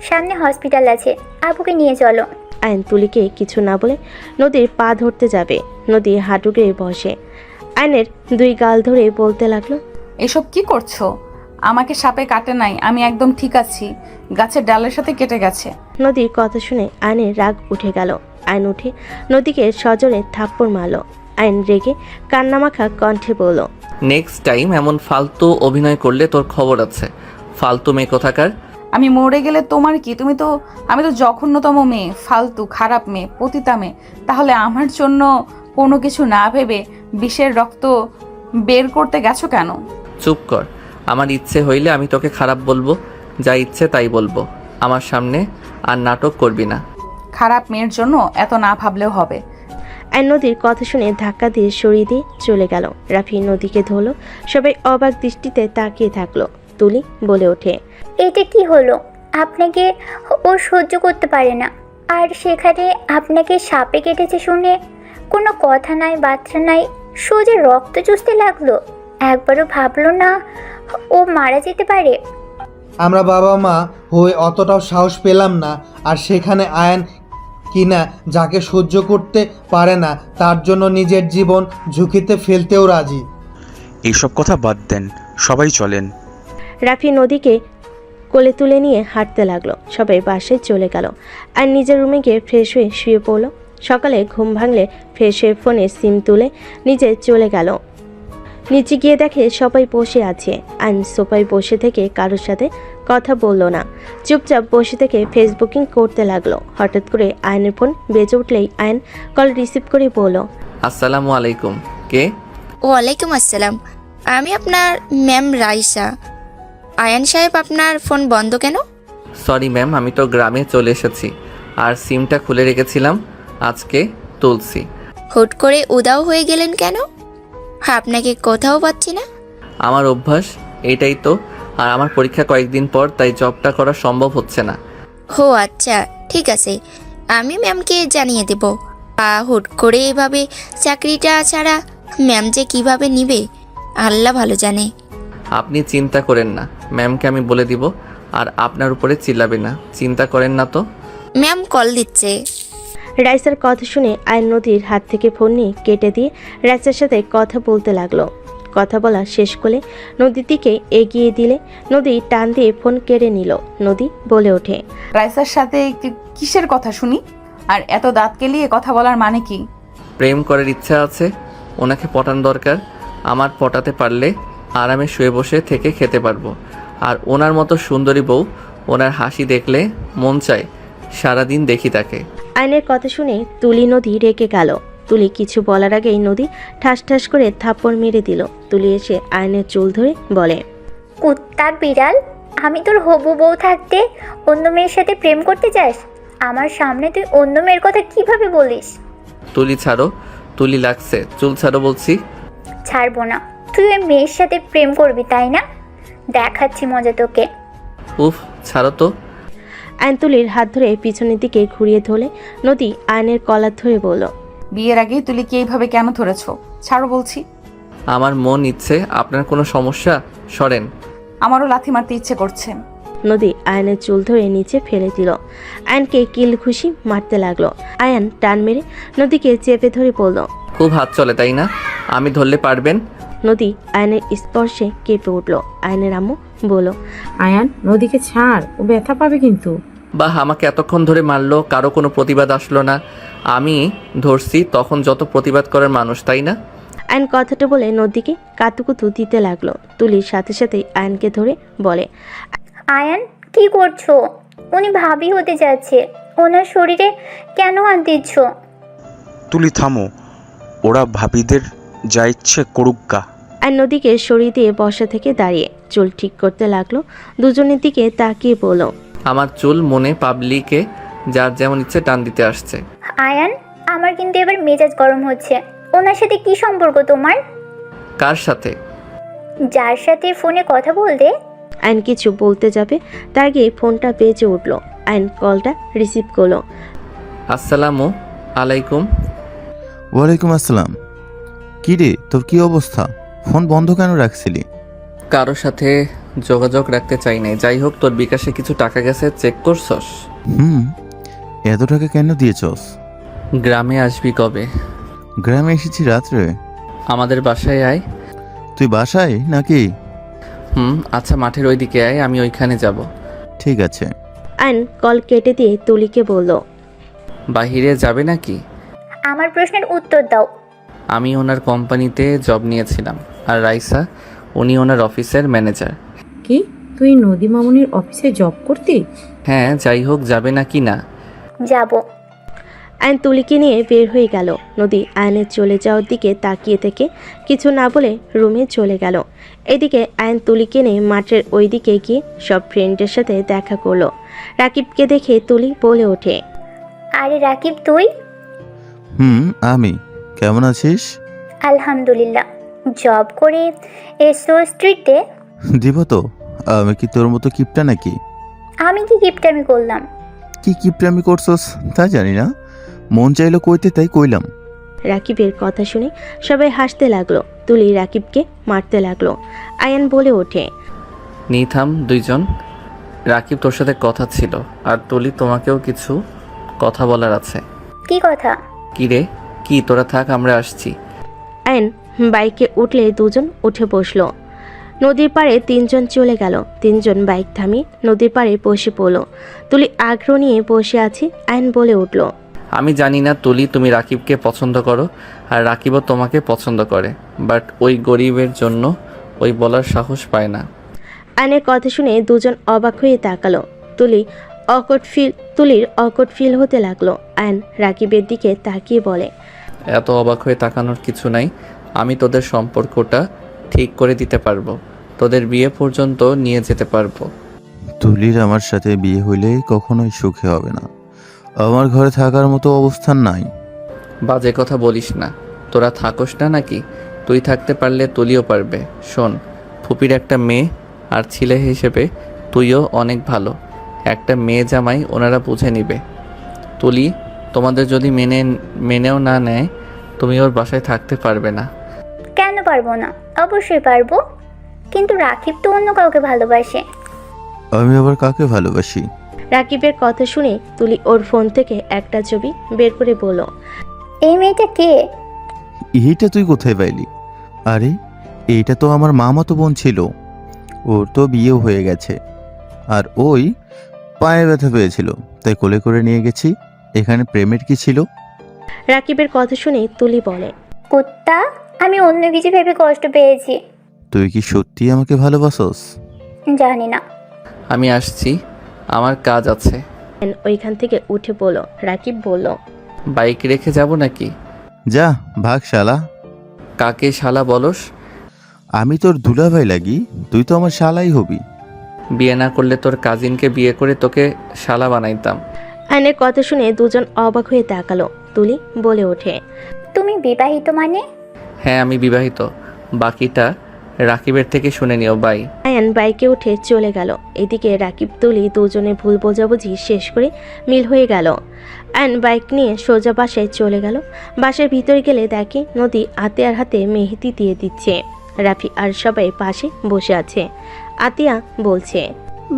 সামনে হসপিটাল আছে, আবুকে নিয়ে চলো। আয়ন তুলিকে কিছু না বলে নদীর পা ধরতে যাবে। নদী হাঁটু গেড়ে বসে আয়নের দুই গাল ধরে বলতে লাগলো, এসব কি করছো? আমাকে সাপে কাটে নাই, আমি একদম ঠিক আছি। গাছের ডালের সাথে কেটে গেছে। নদীর কথা শুনে আয়নের রাগ উঠে গেল। আয়ন উঠে নদীকে সজোরে থাপ্পড় মারল। আয়ন রেগে কান্নামাখা কণ্ঠে বলল, নেক্সট টাইম এমন ফালতু অভিনয় করলে তোর খবর আছে। ফালতু মেয়ে কোথাকার। আমি মরে গেলে তোমার কি? আমি তো জঘন্যতম মেয়ে, ফালতু খারাপ মেয়ে, পতিতা মেয়ে। তাহলে আমার জন্য কোনো কিছু না ভেবে বিষের রক্ত বের করতে গেছো কেন? চুপ কর। আমার ইচ্ছে হইলে আমি তোকে খারাপ বলবো, যা ইচ্ছে তাই বলবো। আমার সামনে আর নাটক করবি না। খারাপ মেয়ের জন্য এত না ভাবলেও হবে। আয়ন নদীর কথা শুনে ধাক্কা দিয়ে সরিয়ে দিয়ে চলে গেল। রাফি নদীকে ধরল। সবাই অবাক দৃষ্টিতে তাকিয়ে থাকলো। তুলি বলে ওঠে, এটা কি হলো? আপনাকে ও সহ্য করতে পারে না, আর সেখানে আপনাকে সাপে কেটেছে শুনে কোনো কথা নাই, বার্তা নাই, সোজা রক্ত চুষতে লাগলো। একবারও ভাবলো না ও মারা যেতে পারে? আমরা বাবা মা হয়ে অতটাও সাহস পেলাম না, আর সেখানে আয়ান কিনা যাকে সহ্য করতে পারে না তার জন্য নিজের জীবন ঝুঁকিতে ফেলতেও রাজি। এইসব কথা বাদ দেন, সবাই চলেন। রাফি নদীকে কোলে তুলে নিয়ে হাঁটতে লাগলো। সবাই বাসায় চলে গেল। আর নিজের রুমে গিয়ে ফ্রেশ হয়ে শুয়ে পড়ল। সকালে ঘুম ভাঙলে ফ্রেশ হয়ে ফোনে সিম তুলে নিজে চলে গেল। নিচে গিয়ে দেখে সবাই বসে আছে। আইন সোফায় বসে থেকে কারোর সাথে কথা বলল না, চুপচাপ বসে থেকে ফেসবুকিং করতে লাগলো। হঠাৎ করে আয়নের ফোন বেজে উঠলেই আয়ন কল রিসিভ করে বলল, আসসালামু আলাইকুম। কে? ওয়ালাইকুম আসসালাম, আমি আপনার ম্যাম রাইসা। আয়ান সাহেব, আপনার ফোন বন্ধ কেন? সরি ম্যাম, আমি তো গ্রামে চলে এসেছি আর সিমটা খুলে রেখেছিলাম, আজকে তুলছি। হুট করে উদাও হয়ে গেলেন কেন? আপনাকে কোথাও পাচ্ছি না। আমার অভ্যাস এইটাই তো, আর আমার পরীক্ষা কয়েকদিন পর, তাই জবটা করা সম্ভব হচ্ছে না। হো আচ্ছা, ঠিক আছে, আমি ম্যামকে জানিয়ে দেব। হুট করে এভাবে চাকরিটা ছাড়া ম্যাম যে কিভাবে নিবে আল্লাহ ভালো জানে। আপনি চিন্তা করেন না, ম্যামকে আমি বলে দিব, আর আপনার উপরে চিল্লাবে না। চিন্তা করেন না তো। ম্যাম কল দিচ্ছে। রাইসার কথা শুনে আয়ন নদীর হাত থেকে ফোন নিয়ে কেটে দিয়ে রাইসার সাথে কথা বলতে লাগলো। কথা বলা শেষ করে নদীর দিকে এগিয়ে দিলে নদী টান দিয়ে ফোন কেড়ে নিল। নদী বলে ওঠে, রাইসার সাথে কিসের কথা শুনি? আর এত দাঁত কেলিয়ে কথা বলার মানে কি? প্রেম করার ইচ্ছা আছে, ওনাকে পটান দরকার। আমার পটাতে পারলে আরামে শুয়ে বসে থেকে খেতে পারবো। আর ওনার মতো সুন্দরী বউ, ওনার হাসি দেখলে মন চায় সারাদিন দেখি তাকে। আয়নের কথা শুনে তুলি নদী রেগে গেল। তুলি কিছু বলার আগেই নদী ঠাস ঠাস করে থাপ্পড় মেরে দিল। তুলি এসে আয়নের চুল ধরে বলে, কুত্তার বিড়াল, আমি তোর হবু বউ থাকতে অন্য মেয়ের সাথে প্রেম করতে চাস? আমার সামনে তুই অন্য মেয়ের কথা কিভাবে বলিস? তুলি ছাড়ো, তুলি লাগছে, চুল ছাড়ো বলছি। ছাড়বো না। তুই ওই মেয়ের সাথে প্রেম করবি তাই না? দেখাচ্ছি মজা তোকে। উফ, ছাড়ো তো। আয়ন তুলির হাত ধরে পিছনের দিকে ঘুরিয়ে ধরলে নদী আয়নের কলার ধরে বলল, বিয়ের আগেই তুলি কি এইভাবে কেন ধরেছো? ছাড়ো বলছি। আমার মন ইচ্ছে। আপনার কোনো সমস্যা? সরেন। আমারও লাথি মারতে ইচ্ছে করছে। নদী আয়নের চুল ধরে নিচে ফেলে দিল। আয়নকে কিল ঘুষি মারতে লাগলো। আয়ন টান মেরে নদীকে চেপে ধরে বলল, খুব হাত চলে তাই না? আমি ধরলে পারবেন? নদী আয়নের স্পর্শে কেঁপে উঠল। আয়নের আম্মু বলল, আয়ান নদীকে ছাড়, ও ব্যথা পাবে কিন্তু। বাহ, আমাকে এতক্ষণ ধরে মারলো, কারো কোনো প্রতিবাদ আসলো না। আমি ধরছি তখন যত প্রতিবাদ করার মানুষ, তাই না? আয়ন কথাটা বলে নদীকে কাতুকুতু দিতে লাগলো। তুলির সাথে সাথে আয়নকে ধরে বলে, আয়ান কি করছো? উনি ভাবি হতে যাচ্ছে, ওনার শরীরে কেন হাত দিচ্ছ? তুলি থামো, ওরা ভাবিদের যা ইচ্ছে করুক গা। আর নদীকে সরিয়ে দিয়ে বসা থেকে দাঁড়িয়ে চুল ঠিক করতে লাগলো। দুজনের দিকে তাকিয়ে বলল, আমার চুল মনে পাবলিকে যার যেমন ইচ্ছে টান দিতে আসছে। আয়ান, আমার কিন্তু এবার মেজাজ গরম হচ্ছে। ওনার সাথে কি সম্পর্ক তোমার? কার সাথে? যার সাথে ফোনে কথা বলতে। আইন কিছু বলতে যাবে তার আগে ফোনটা বেজে উঠল। আইন কলটা রিসিভ করলো। আসসালামু আলাইকুম। ওয়ালাইকুম আসসালাম। কি রে, তোর কি অবস্থা? ফোন বন্ধ কেন রাখছিলি? কারো সাথে যোগাযোগ রাখতে চাই নাই। যাই হোক, তোর বিকাশে কিছু টাকা গেছে, চেক করছস? এত টাকা কেন দিয়েছস? গ্রামে আসবি কবে? গ্রামে এসেছি রাত্রে। আমাদের বাসায় আয়। তুই বাসায় নাকি? আচ্ছা, মাঠের ওইদিকে আয়, আমি ওইখানে যাব। ঠিক আছে। আইন কল কেটে দিয়ে তুলিকে বলল, বাহিরে যাবে নাকি? আমার প্রশ্নের উত্তর দাও। আমি ওনার কোম্পানিতে জব নিয়েছিলাম, আর রাইসা উনি ওনার অফিসের ম্যানেজার। কি, তুই নদী মামুনির অফিসে জব করতি? হ্যাঁ, যাই হোক, যাবে নাকি না? যাব। আইন তুলিকে নিয়ে বের হয়ে গেল। নদী আয়নের চলে যাওয়ার দিকে তাকিয়ে থেকে কিছু না বলে রুমে চলে গেল। এদিকে আয়ন তুলিকে নিয়ে মাঠের ওই দিকে গিয়ে সব ফ্রেন্ডের সাথে দেখা করলো। রাকিবকে দেখে তুলি বলে ওঠে, আরে রাকিব, তুই? আমি। কেমন আছিস? আলহামদুলিল্লাহ। জব করে এসো স্ট্রিটে? দিব তো। আমি কি তোর মতো কিপটা নাকি? আমি কি কিপটামি করলাম? কি কিপটামি করছস তা জানি না, মন চাইলো কইতে তাই কইলাম। রাকিবের কথা শুনে সবাই হাসতে লাগলো। তুলি রাকিবকে মারতে লাগলো। আয়ান বলে ওঠে, নিথাম দুইজন। রাকিব, তোর সাথে কথা ছিল, আর তুলি তোমাকেও কিছু কথা বলার আছে। কি কথা? কি রে? কি, তোরা থাক, আমরা আসছি। আয়ন বাইকে উঠলে দুজন উঠে বসলো। নদীর পাড়ে তিনজন চলে গেল। তিনজন বাইক থামিয়ে নদীর পাড়ে বসে পড়লো। তুলি আগ্রহ নিয়ে বসে আছে। আয়ন বলে উঠল, আমি জানি না তুলি, তুমি রাকিবকে পছন্দ করো, আর রাকিবও তোমাকে পছন্দ করে, বাট ওই গরিবের জন্য ওই বলার সাহস পায় না। আয়নের কথা শুনে দুজন অবাক হয়ে তাকালো। তুলির অকট ফিল হতে লাগলো। আয়ন রাকিবের দিকে তাকিয়ে বলে, এত অবাক হয়ে তাকানোর কিছু নাই। আমি তোদের সম্পর্কটা ঠিক করে দিতে পারবো, তোদের বিয়ে পর্যন্ত নিয়ে যেতে পারবো। তুলির আমার সাথে বিয়ে হইলে কখনোই সুখে হবে না। আমার ঘরে থাকার মতো অবস্থান নাই। বাজে কথা বলিস না। তোরা থাকোস না নাকি? তুই থাকতে পারলে তুলিও পারবে। শোন, ফুপির একটা মেয়ে, আর ছেলে হিসেবে তুইও অনেক ভালো। একটা মেয়ে জামাই ওনারা বুঝে নিবে। তুলি, তোমাদের যদি মেনেও না নেয় তুমি ওর বাসায় থাকতে পারবে না। কেন পারবো না? অবশ্যই পারবো, কিন্তু রাকিব তো অন্য কাউকে ভালোবাসে। আমি আবার কাকে ভালোবাসি? রাকিবের কথা শুনে তুলি ওর ফোন থেকে একটা ছবি বের করে বলল, এই মেয়েটা কে? এইটা তুই কোথায় পাইলি? আরে এইটা তো আমার মামাতো বোন ছিল, ওর তো বিয়েও হয়ে গেছে। আর ওই পায়ে ব্যথা পেয়েছিল, তাই কোলে করে নিয়ে গেছি। এখানে প্রেমের কি ছিল? রাকিবের কথা শুনে তুলি বলে, কুত্তা, আমি অন্য কিছু ভেবে কষ্ট পেয়েছি। তুই কি সত্যি আমাকে ভালোবাসস? জানি না। আমি আসছি, আমার কাজ আছে। আয়ান ওইখান থেকে উঠে বলল। রাকিব বলল, বাইক রেখে যাব নাকি? যা ভাগ শালা। কাকে শালা বলস? আমি তোর দুলাভাই লাগি, তুই তো আমার শালাই হবি। বিয়ে না করলে তোর কাজিনকে বিয়ে করে তোকে শালা বানাইতাম। আয়নের কথা শুনে দুজন অবাক হয়ে তাকালো। তুলি বলে ওঠে, তুমি বিবাহিত মানে? হ্যাঁ আমি বিবাহিত, বাকিটা রাকিবের থেকে শুনে নিও। বাই। আয়ান বাইকে উঠে চলে গেল। এদিকে রাকিব তুলি দুজনে ভুল বোঝাবুঝি শেষ করে মিল হয়ে গেল। আয়ান বাইক নিয়ে সোজা বাসায় চলে গেল। বাসার ভিতরে গেলে দেখে নদী আতিয়ার হাতে মেহেদি দিয়ে দিচ্ছে। রাফি আর সবাই পাশে বসে আছে। আতিয়া বলছে,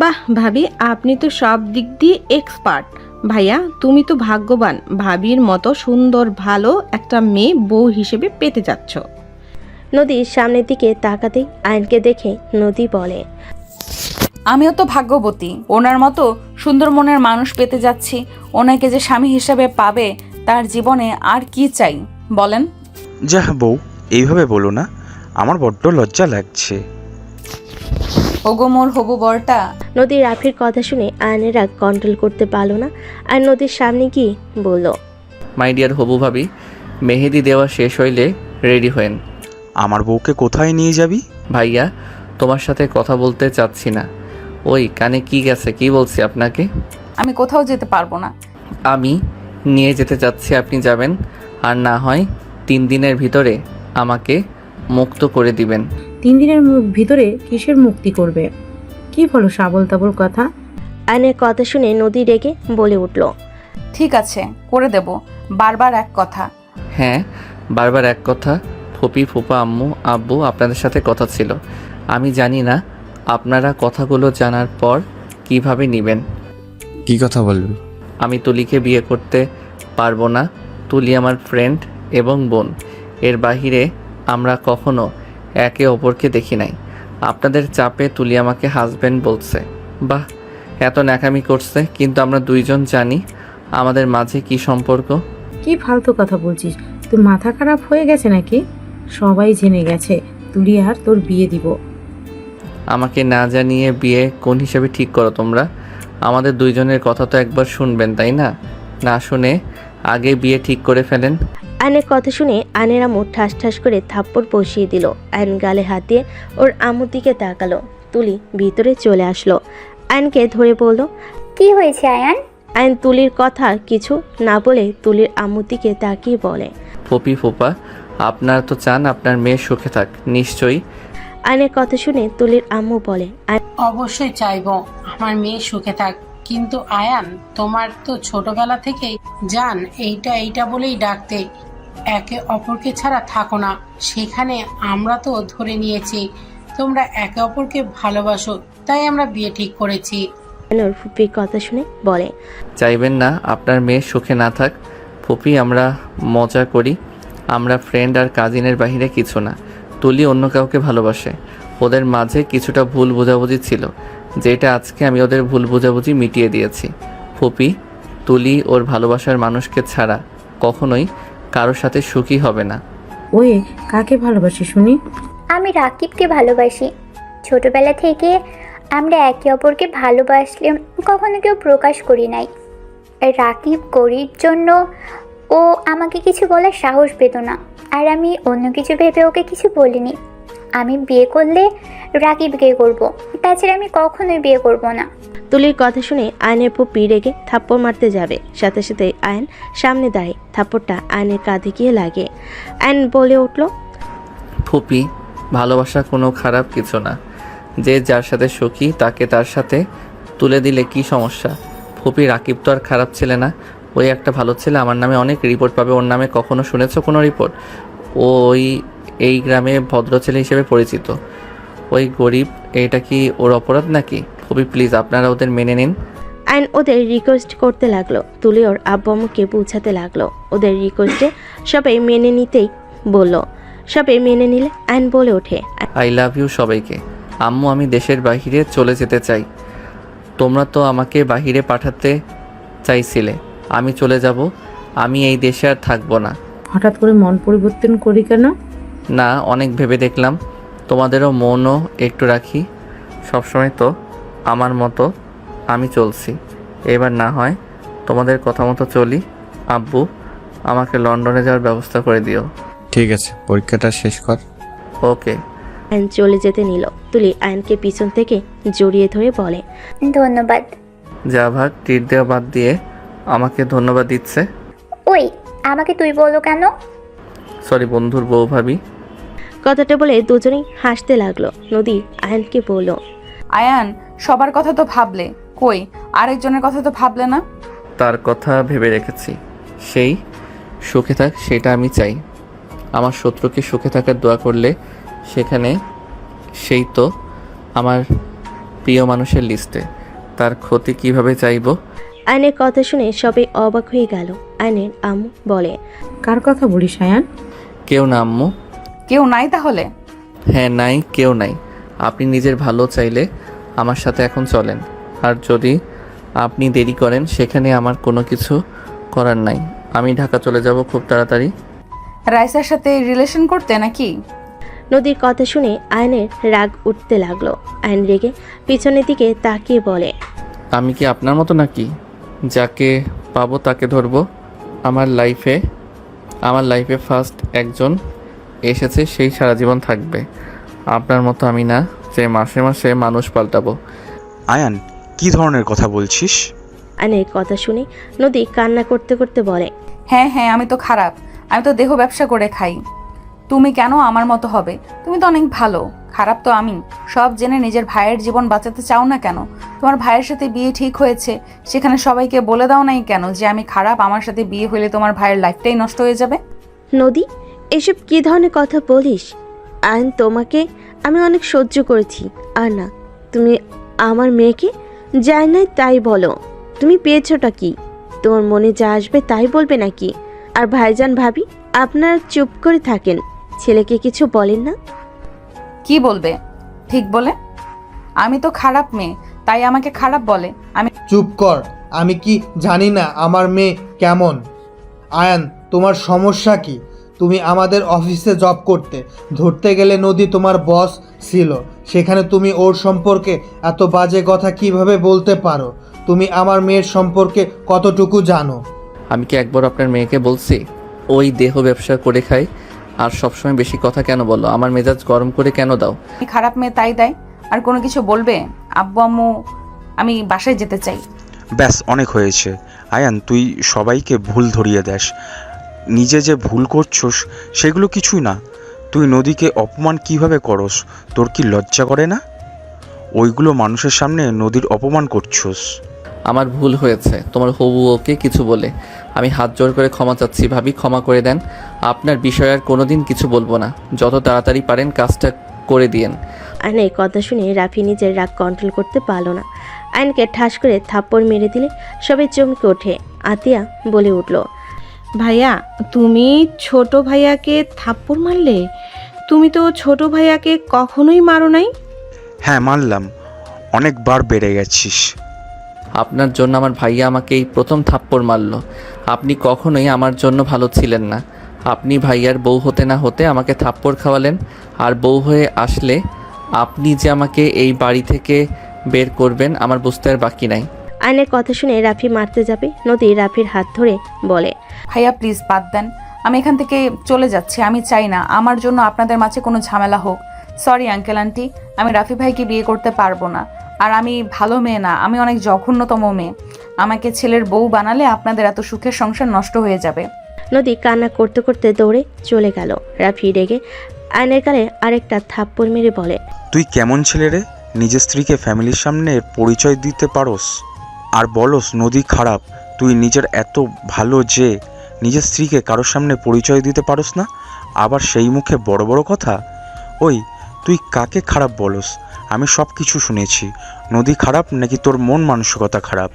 বাহ ভাবি, আপনি তো সব দিক দিয়ে এক্সপার্ট। ভাইয়া তুমি তো ভাগ্যবান, ভাবির মতো সুন্দর ভালো একটা মেয়ে বউ হিসেবে পেতে যাচ্ছ। নদীর সামনের দিকে তাকাতেই আয়নকে দেখে নদী বলে, আমিও তো ভাগ্যবতী, ওনার মতো সুন্দর মনের মানুষ পেতে যাচ্ছি। ওনাকে যে স্বামী হিসেবে পাবে, তার জীবনে আর কি চাই বলেন? যাহ বউ, এইভাবে বলো না, আমার বড্ড লজ্জা লাগছে। ওগো মোর হবু বরটা। নদী রাফির কথা শুনে আয়নের রাগ কন্ট্রোল করতে পারল না। আর নদীর সামনে গিয়ে বলল, মাই ডিয়ার হবু ভাবি, মেহেদি দেওয়া শেষ হইলে রেডি হয়েন। আমার বউকে কোথায় নিয়ে যাবি? ভাইয়া তোমার সাথে কথা বলতে চাচ্ছি না। ওই কানে কি গেছে, কি বলছি আপনাকে? আমি কোথাও যেতে পারবো না। আমি নিয়ে যেতে চাচ্ছি, আপনি যাবেন। আর না হয় 3 দিনের ভিতরে আমাকে মুক্ত করে দিবেন। 3 দিনের ভিতরে কিসের মুক্তি করবে? কি বলো সাবল তাবল কথা? আয়নের কথা শুনে নদী রেগে বলে উঠল, ঠিক আছে, করে দেব। বারবার এক কথা। হ্যাঁ বারবার এক কথা। ফুপি ফুপা আম্মু আব্বু আপনাদের সাথে কথা ছিল। আমি জানি না আপনারা কথাগুলো জানার পর কিভাবে নেবেন। কি কথা বলবি? আমি তুলিকে বিয়ে করতে পারবো না। তুলি আমার ফ্রেন্ড এবং বোন, এর বাহিরে আমরা কখনো একে অপরকে দেখি নাই। আপনাদের চাপে তুলি আমাকে হাজব্যান্ড বলছে। বাহ, এত ন্যাকামি করছে, কিন্তু আমরা দুইজন জানি আমাদের মাঝে কি সম্পর্ক। কি ফালতু কথা বলছিস? তুই মাথা খারাপ হয়ে গেছে নাকি? সবাই জেনে গেছে তুলি আর তোর বিয়ে দিব। আমাকে না জানিয়ে বিয়ে কোন হিসাবে ঠিক করো তোমরা? আমাদের দুইজনের কথা তো একবার শুনবেন, তাই না? না শুনে আগে বিয়ে ঠিক করে ফেলেন। আয়নের কথা শুনে আয়নের আম্মু ঠাস ঠাস করে থাপ্পড় বসিয়ে দিল। আয়ন গালে হাত দিয়ে ওর আম্মুর দিকে তাকালো। তুলি ভিতরে চলে আসলো। আয়নকে ধরে বলল, কি হয়েছে আয়ান? আয়ন তুলির কথা কিছু না বলে তুলির আম্মুর দিকে তাকিয়ে বলে, ফুপি ফুপা আপনারা তো চান আপনার মেয়ে সুখে থাক নিশ্চয়ই। আয়নের কথা শুনে তুলির আম্মু বলে, অবশ্যই চাইবো আমার মেয়ে সুখে থাক, কিন্তু আয়ান তোমার তো ছোটবেলা থেকেই জান এইটা বলেই ডাকতে, একে অপরকে ছাড়া থাকো না। সেখানে আমরা তো ধরে নিয়েছি তোমরা একে অপরকে ভালোবাসো, তাই আমরা বিয়ে ঠিক করেছি। আয়নুর ফুপির কথা শুনে বলে, চাইবেন না আপনার মেয়ে সুখে না থাক ফুপি, আমরা মজা করি, আমরা ফ্রেন্ড আর কাজিনের বাহিরে কিছু না। তুলি অন্য কাউকে ভালোবাসে, ওদের মাঝে কিছুটা ভুল বোঝাবুঝি ছিল, যেটা আজকে আমি ওদের ভুল বোঝাবুঝি মিটিয়ে দিয়েছি। ফুপি, তুলি ওর ভালোবাসার মানুষকে ছাড়া কখনোই কারোর সাথে সুখী হবে না। ওই কাকে ভালোবাসি শুনি? আমি রাকিবকে ভালোবাসি। ছোটবেলা থেকে আমরা একে অপরকে ভালোবাসলে কখনো কেউ প্রকাশ করি নাই। রাকিব গরিব জন্য ও আমাকে কিছু বলার সাহস পেত না, আর আমি অন্য কিছু ভেবে ওকে কিছু বলিনি। আমি বিয়ে করলে রাকিবকে করব, তাছাড়া আমি কখনোই বিয়ে করব না। তুলির কথা শুনে আয়নের ফুপি রেগে থাপ্পড় মারতে যাবে, সাথে সাথে আয়ন সামনে দাঁড়ায়। থাপ্পড়টা আয়নের কাঁধে গিয়ে লাগে। আয়ন বলে উঠল, ফুপি, ভালোবাসা কোনো খারাপ কিছু না। যে যার সাথে সুখী তাকে তার সাথে তুলে দিলে কি সমস্যা? ফুপি, রাকিব তো আর খারাপ ছেলে না, ওই একটা ভালো ছেলে আমার নামে অনেক রিপোর্ট পাবে। ওর নামে কখনো শুনেছো কোনো রিপোর্ট? ওই এই গ্রামে ভদ্র ছেলে হিসেবে পরিচিত। ওই গরিব, এটা কি ওর অপরাধ নাকি? খুবই প্লিজ আপনারা ওদের মেনে নিন। আয়ন ওদের রিকোয়েস্ট করতে লাগলো। তুলি ওর আব্বু আম্মুকে পৌঁছাতে লাগলো। ওদের রিকোয়েস্টে সবাই মেনে নিতেই বলল। সবাই মেনে নিলে আয়ন বলে ওঠে, আই লাভ ইউ সবাইকে। আম্মু, আমি দেশের বাহিরে চলে যেতে চাই। তোমরা তো আমাকে বাহিরে পাঠাতে চাইছিলে। আমি চলে যাব। আমি এই দেশে আর থাকবো না। হঠাৎ করে মন পরিবর্তন করি কেন? না, অনেক ভেবে দেখলাম তোমাদেরও মনও একটু রাখি। সবসময় তো আমার মতো আমি চলছি, এবার না হয় তোমাদের কথা মতো চলি। আব্বু, আমাকে লন্ডনে যাওয়ার ব্যবস্থা করে দিও। ঠিক আছে, পরীক্ষাটা শেষ কর। ওকে। আয়ন চলে যেতে নিল। তুলি আয়নকে পিছন থেকে জড়িয়ে ধরে বলে, ধন্যবাদ। যা ভাগ, টিট দেওয়া বাদ দিয়ে আমাকে ধন্যবাদ দিচ্ছে। ওই, আমাকে তুই বলো কেন? সরি বন্ধুর বউ ভাবি। কথাটা বলে দুজনেই হাসতে লাগলো। নদী আয়নকে বলল, আয়ান, সবার কথা তো ভাবলে, কই আরেকজনের কথা তো ভাবলে না? তার কথা ভেবে রেখেছি। সেই সুখে থাক, সেটা আমি চাই। আমার শত্রুকে সুখে থাকার দোয়া করলে সেখানে সেই তো আমার প্রিয় মানুষের লিস্টে। তার ক্ষতি কিভাবে চাইবো? আয়নের কথা শুনে সবাই অবাক হয়ে গেল। আয়নের আম্মু বলে, কার কথা বলিস আয়ান? কেউ না আম্মু। কেউ নাই তাহলে? হ্যাঁ, নাই, কেউ নাই। আপনি নিজের ভালো চাইলে আমার সাথে এখন চলেন। আর যদি আপনি দেরি করেন, সেখানে আমার কোনো কিছু করার নাই। আমি ঢাকা চলে যাব খুব তাড়াতাড়ি। রাইসার সাথে রিলেশন করতে নাকি? নদীর কথা শুনে আয়নের রাগ উঠতে লাগলো। আয়ন রেগে পিছনের দিকে তাকিয়ে বলে, আমি কি আপনার মতো নাকি? যাকে পাবো তাকে ধরবো। আমার লাইফে ফার্স্ট একজন এসেছে, সেই সারা জীবন থাকবে। আপনার মতো আমি না যে মাসে মাসে মানুষ পাল্টাবো। আয়ান, কি ধরনের কথা বলছিস? আয়নের কথা শুনে নদী কান্না করতে করতে বলে, হ্যাঁ হ্যাঁ, আমি তো খারাপ। আমি তো দেহ ব্যবসা করে খাই। তুমি কেন আমার মতো হবে? তুমি তো অনেক ভালো। খারাপ তো আমি। সব জেনে নিজের ভাইয়ের জীবন বাঁচাতে চাও না কেন? তোমার ভাইয়ের সাথে বিয়ে ঠিক হয়েছে, সেখানে সবাইকে বলে দাও নাই কেন যে আমি খারাপ? আমার সাথে বিয়ে হলে তোমার ভাইয়ের লাইফটাই নষ্ট হয়ে যাবে। নদী, এসব কি ধরনের কথা বলিস? আয়ন, তোমাকে আমি অনেক সহ্য করেছি। আর না, তুমি আমার মেয়েকে যাই নাই তাই বলো। তুমি পেয়েছোটা কি? তোমার মনে যা আসবে তাই বলবে নাকি? আর ভাইজান ভাবি, আপনারা চুপ করে থাকেন, ছেলেকে কিছু বলেন না? কি বলবে? ঠিক বলে। আমি তো খারাপ মেয়ে, তাই আমাকে খারাপ বলে। আমি চুপ কর। আমি কি জানি না আমার মেয়ে কেমন? আয়ান, তোমার সমস্যা কি? তুমি আমাদের অফিসে জব করতে, ধরতে গেলে নদী তোমার বস ছিল, সেখানে তুমি ওর সম্পর্কে এত বাজে কথা কিভাবে বলতে পারো? তুমি আমার মেয়ের সম্পর্কে কতটুকু জানো? আমি কি একবার আপনার মেয়েকে বলছি ওই দেহ ব্যবসা করে খাই? আর সবসময় বেশি কথা কেন বলো? আমার মেজাজ গরম করে কেন দাও? খারাপ মেয়ে তাই দেয়। আর কোনো কিছু বলবে? আব্বু আম্মু, আমি বাসায় যেতে চাই। ব্যাস, অনেক হয়েছে। আয়ান, তুই সবাইকে ভুল ধরিয়ে দেস। নিজে যে ভুল করছস সেগুলো কিছুই না। তুই নদীকে অপমান কিভাবে করস? তোর কি লজ্জা করে না? ওইগুলো মানুষের সামনে নদীর অপমান করছস। আমার ভুল হয়েছে তোমার হবু ওকে কিছু বলে। আমি হাত জোর করে ক্ষমা চাচ্ছি ভাবি, ক্ষমা করে দেন। আপনার বিষয়ে আর কোনোদিন কিছু বলবো না। যত তাড়াতাড়ি পারেন কাজটা করে দিয়েন। আয়নের কথা শুনে রাফি নিজের রাগ কন্ট্রোল করতে পারলো না। আয়নকে ঠাস করে থাপ্পড় মেরে দিলে সবাই চমকে ওঠে। আতিয়া বলে উঠল, ভাইয়া, তুমি ছোট ভাইয়াকে থাপ্পড় মারলে? তুমি তো ছোট ভাইয়াকে কখনোই মারো নাই। হ্যাঁ, মানলাম, অনেকবার বেড়ে গেছিস। আপনার জন্য আমার ভাইয়া আমাকে এই প্রথম থাপ্পড় মারল। আপনি কখনোই আমার জন্য ভালো ছিলেন না। আপনি ভাইয়ার বউ হতে না হতে আমাকে থাপ্পড় খাওয়ালেন। আর বউ হয়ে আসলে আপনি যে আমাকে এই বাড়ি থেকে বের করবেন আমার বুঝতে আর বাকি নাই। আয়নের কথা শুনে রাফি মারতে যাবে। নদী রাফির হাত ধরে বলে, ভাইয়া প্লিজ বাদ দেন। আমি এখান থেকে চলে যাচ্ছি। আমি চাই না আমার জন্য আপনাদের মাঝে কোনো ঝামেলা হোক। সরি আঙ্কেল আন্টি, আমি রাফি ভাইকে বিয়ে করতে পারবো না। আর আমি ভালো মেয়ে না, আমি অনেক জঘন্যতম মেয়ে। আমাকে ছেলের বউ বানালে আপনাদের এত সুখের সংসার নষ্ট হয়ে যাবে। নদী কান্না করতে করতে দৌড়ে চলে গেল। রাফি রেগে আয়নের গালে আরেকটা থাপ্পড় মেরে বলে, তুই কেমন ছেলে রে? নিজের স্ত্রীকে ফ্যামিলির সামনে পরিচয় দিতে পারোস? আর বলস নদী খারাপ। তুই নিজের এত ভালো যে নিজের স্ত্রীকে কারোর সামনে পরিচয় দিতে পারস না, আবার সেই মুখে বড় বড় কথা। ওই তুই কাকে খারাপ বলস? আমি সব কিছু শুনেছি। নদী খারাপ নাকি তোর মন মানসিকতা খারাপ?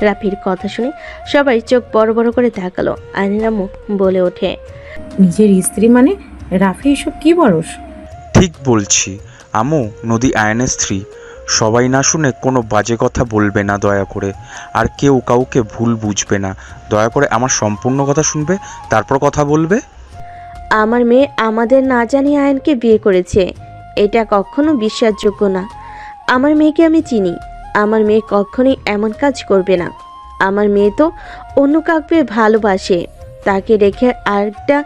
রাফির কথা শুনে সবাই চোখ বড় বড় করে তাকালো। আয়নের আম্মু বলে ওঠে, নিজের স্ত্রী মানে? রাফি এসব কি বলস? ঠিক বলছি আমু, নদী আয়নের স্ত্রী। সবাই না শুনে কোনো বাজে কথা বলবে না দয়া করে, আর কেউ কাউকে ভুল বুঝবে না। দয়া করে আমার সম্পূর্ণ কথা শুনবে, তারপর কথা বলবে। আমার মেয়ে আমাদের না জানিয়ে আয়নকে বিয়ে করেছে, এটা কখনো বিশ্বাসযোগ্য না। আমার মেয়েকে আমি চিনি, আমার মেয়ে কখনোই এমন কাজ করবে না। আমার মেয়ে তো অন্য কাউকে ভালোবাসে, তাকে রেখে আরেকটা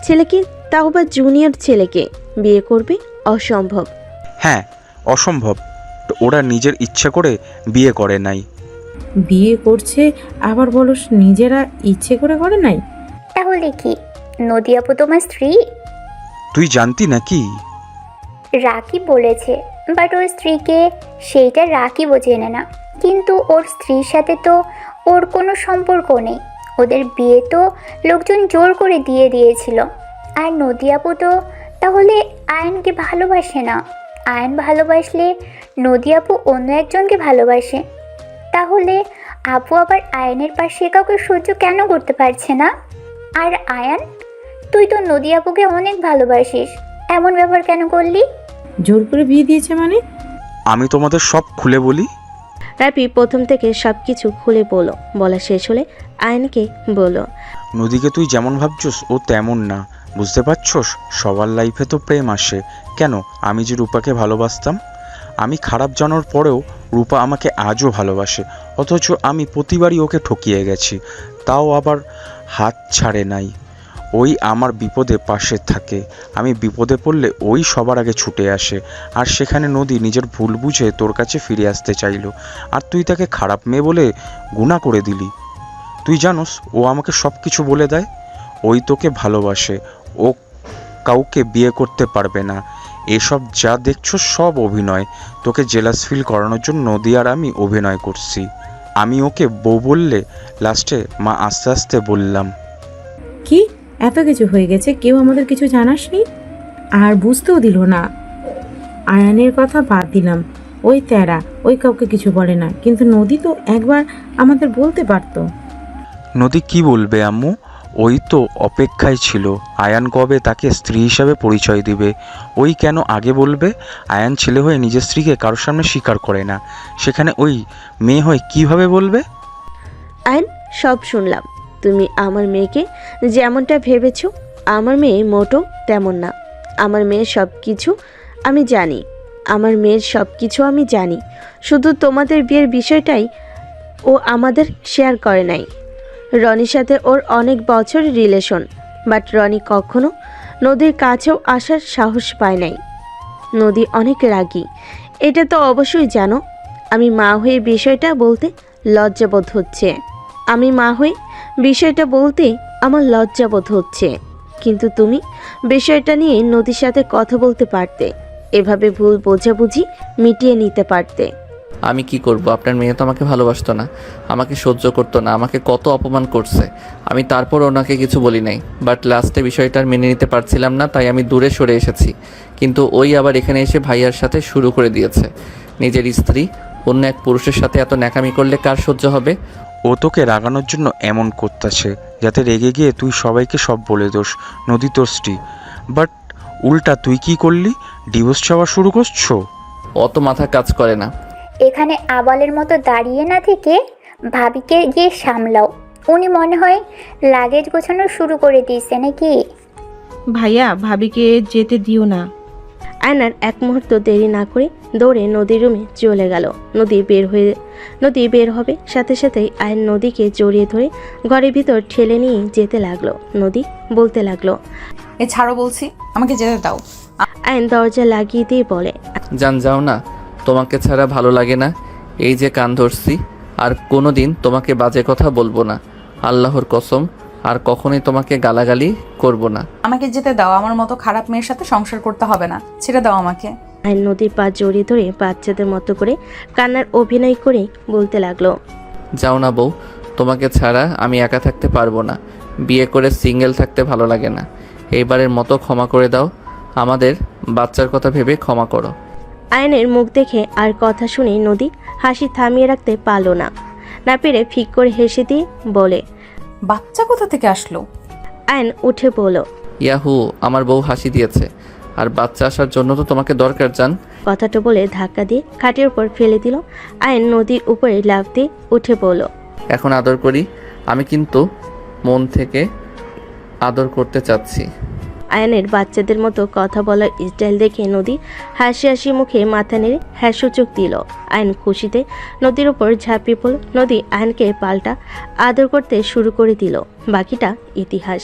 ছেলেকে, তাও বা জুনিয়র ছেলেকে বিয়ে করবে? অসম্ভব। হ্যাঁ অসম্ভব। ওরা নিজের ইচ্ছে করে বিয়ে করে নাই। বিয়ে করছে আবার বলস নিজেরা ইচ্ছে করে করে নাই? তাহলে কি নদী আপু তোমার স্ত্রী? তুই জানতি নাকি? রাকি বলেছে, বাট ওর স্ত্রীকে সেইটা রাকিবও জেনে না। কিন্তু ওর স্ত্রীর সাথে তো ওর কোনো সম্পর্ক নেই। ওদের বিয়ে তো লোকজন জোর করে দিয়ে দিয়েছিল। আর নদী আপু তো তাহলে আয়নকে ভালোবাসে না। আয়ন ভালোবাসলে নদী আপু অন্য একজনকে ভালোবাসে। তাহলে আপু আবার আয়নের পাশে কাউকে সহ্য কেন করতে পারছে না? আর আয়ান, তুই তো নদী আপুকে অনেক ভালোবাসিস, এমন ব্যবহার কেন করলি? জোর করে বিয়ে দিয়েছে মানে? আমি তোমাদের সব খুলে বলি। রাফি প্রথম থেকে সব কিছু খুলে বলা শেষ হলে আয়নকে বলো, নদীকে তুই যেমন ভাবছস ও তেমন না, বুঝতে পারছস? সবার লাইফে তো প্রেম আসে। কেন আমি যে রূপাকে ভালোবাসতাম, আমি খারাপ জানার পরেও রূপা আমাকে আজও ভালোবাসে, অথচ আমি প্রতিবারই ওকে ঠকিয়ে গেছি, তাও আবার হাত ছাড়ে নাই। ওই আমার বিপদে পাশে থাকে, আমি বিপদে পড়লে ওই সবার আগে ছুটে আসে। আর সেখানে নদী নিজের ভুল বুঝে তোর কাছে ফিরে আসতে চাইলো, আর তুই তাকে খারাপ মেয়ে বলে গুণা করে দিলি। তুই জানোস ও আমাকে সব কিছু বলে দেয়। ওই তোকে ভালোবাসে, ও কাউকে বিয়ে করতে পারবে না। এসব যা দেখছো সব অভিনয়, তোকে জেলাস ফিল করানোর জন্য নদী আর আমি অভিনয় করছি। আমি ওকে বউ বললে লাস্টে মা আস্তে আস্তে বললাম। কি এত কিছু হয়ে গেছে, কেউ আমাদের কিছু জানাসনি? আর বুঝতেও দিল না। আয়ানের কথা বাদ দিলাম, ওই তেরা, ওই কাউকে কিছু বলে না, কিন্তু নদী তো একবার আমাদের বলতে পারতো। নদী কি বলবে আম্মু? ওই তো অপেক্ষায় ছিল আয়ান কবে তাকে স্ত্রী হিসাবে পরিচয় দিবে। ওই কেন আগে বলবে? আয়ান ছেলে হয়ে নিজের স্ত্রীকে কারোর সামনে স্বীকার করে না, সেখানে ওই মেয়ে হয়ে কিভাবে বলবে? আয়ন সব শুনলাম। তুমি আমার মেয়েকে যেমনটা ভেবেছো, আমার মেয়ে মোটো তেমন না। আমার মেয়ের সব কিছু আমি জানি, আমার মেয়ের সব কিছু আমি জানি। শুধু তোমাদের বিয়ের বিষয়টাই ও আমাদের শেয়ার করে নাই। রনির সাথে ওর অনেক বছর রিলেশন, বাট রনি কখনো নদীর কাছেও আসার সাহস পায় নাই। নদী অনেক রাগী, এটা তো অবশ্যই জানো। আমি মা হয়ে বিষয়টা বলতে লজ্জাবোধ হচ্ছে। আমার লজ্জাবোধ হচ্ছে। কিন্তু তুমি বিষয়টা নিয়ে নদীর সাথে কথা বলতে পারতে, এভাবে ভুল বোঝাবুঝি মিটিয়ে নিতে পারতে। আমি কি করব? আপনার মেয়ে তো আমাকে ভালোবাসতো না, আমাকে সহ্য করতো না, আমাকে কত অপমান করছে। আমি তারপর ওনাকে কিছু বলি নাই, বাট লাস্টে বিষয়টা আর মেনে নিতে পারছিলাম না, তাই আমি দূরে সরে এসেছি। কিন্তু ওই আবার এখানে এসে ভাইয়ার সাথে শুরু করে দিয়েছে। নিজের স্ত্রী অন্য এক পুরুষের সাথে এত ন্যাকামি করলে কার সহ্য হবে? ও তোকে রাগানোর জন্য এমন করতেছে, যাতে রেগে গিয়ে তুই সবাইকে সব বলে দোস নদী তোর স্ত্রী। বাট উল্টা তুই কি করলি? ডিভোর্স চাওয়া শুরু করছো? অত মাথা কাজ করে না। এখানে আবালের মতো দাঁড়িয়ে না থেকে ভাবিকে গিয়ে সামলাও। উনি মনে হয় লাগেজ গোছানো শুরু করে দিয়েছে নাকি? ভাইয়া ভাবিকে যেতে দিও না। আয়নার এক মুহূর্ত দেরি না করে দৌড়ে নদীর রুমে চলে গেল। নদী বের হবে সাথে সাথেই আয়ন নদীকে জড়িয়ে ধরে ঘরের ভিতর ঠেলে নিয়ে যেতে লাগলো। নদী বলতে লাগলো, এ ছাড়ো বলছি, আমাকে যেতে দাও। আয়ন দরজা লাগিয়ে দিয়ে বলে, যাও না, তোমাকে ছাড়া ভালো লাগে না। এই যে কান ধরছি, আর কোনো দিন তোমাকে বাজে কথা বলবো না, আল্লাহর কসম। আর কখনোই তোমাকে গালাগালি করব না। আমাকে যেতে দাও, আমার মতো খারাপ মেয়ের সাথে সংসার করতে হবে না, ছেড়ে দাও আমাকে। আয়ন নদীর পা জড়িয়ে ধরে বাচ্চাদের মতো করে কান্নার অভিনয় করে বলতে লাগলো, যাও না বউ, তোমাকে ছাড়া আমি একা থাকতে পারবো না। বিয়ে করে সিঙ্গেল থাকতে ভালো লাগে না। এইবারের মতো ক্ষমা করে দাও, আমাদের বাচ্চার কথা ভেবে ক্ষমা করো। আয়নের মুখ দেখে আর কথা শুনে নদী হাসি থামিয়ে রাখতে পারল না, না পেরে ফিক করে হেসে দিয়ে বলে, বাচ্চা কোথা থেকে আসলো? আয়ন উঠে বলল, ইয়াহু, আমার বউ হাসি দিয়েছে, আর বাচ্চা আসার জন্য তো তোমাকে দরকার জান। কথাটা বলে ধাক্কা দিয়ে খাটের উপর ফেলে দিল। আয়ন নদীর উপরে লাফ দিয়ে উঠে বলল, এখন আদর করি, আমি কিন্তু মন থেকে আদর করতে চাচ্ছি। আয়নের বাচ্চাদের মতো কথা বলার স্টাইল দেখে নদী হাসি হাসি মুখে মাথা নেড়ে হ্যাঁ সূচক দিল। আয়ন খুশিতে নদীর উপর ঝাঁপিয়ে পড়ল। নদী আয়নকে পাল্টা আদর করতে শুরু করে দিল। বাকিটা ইতিহাস।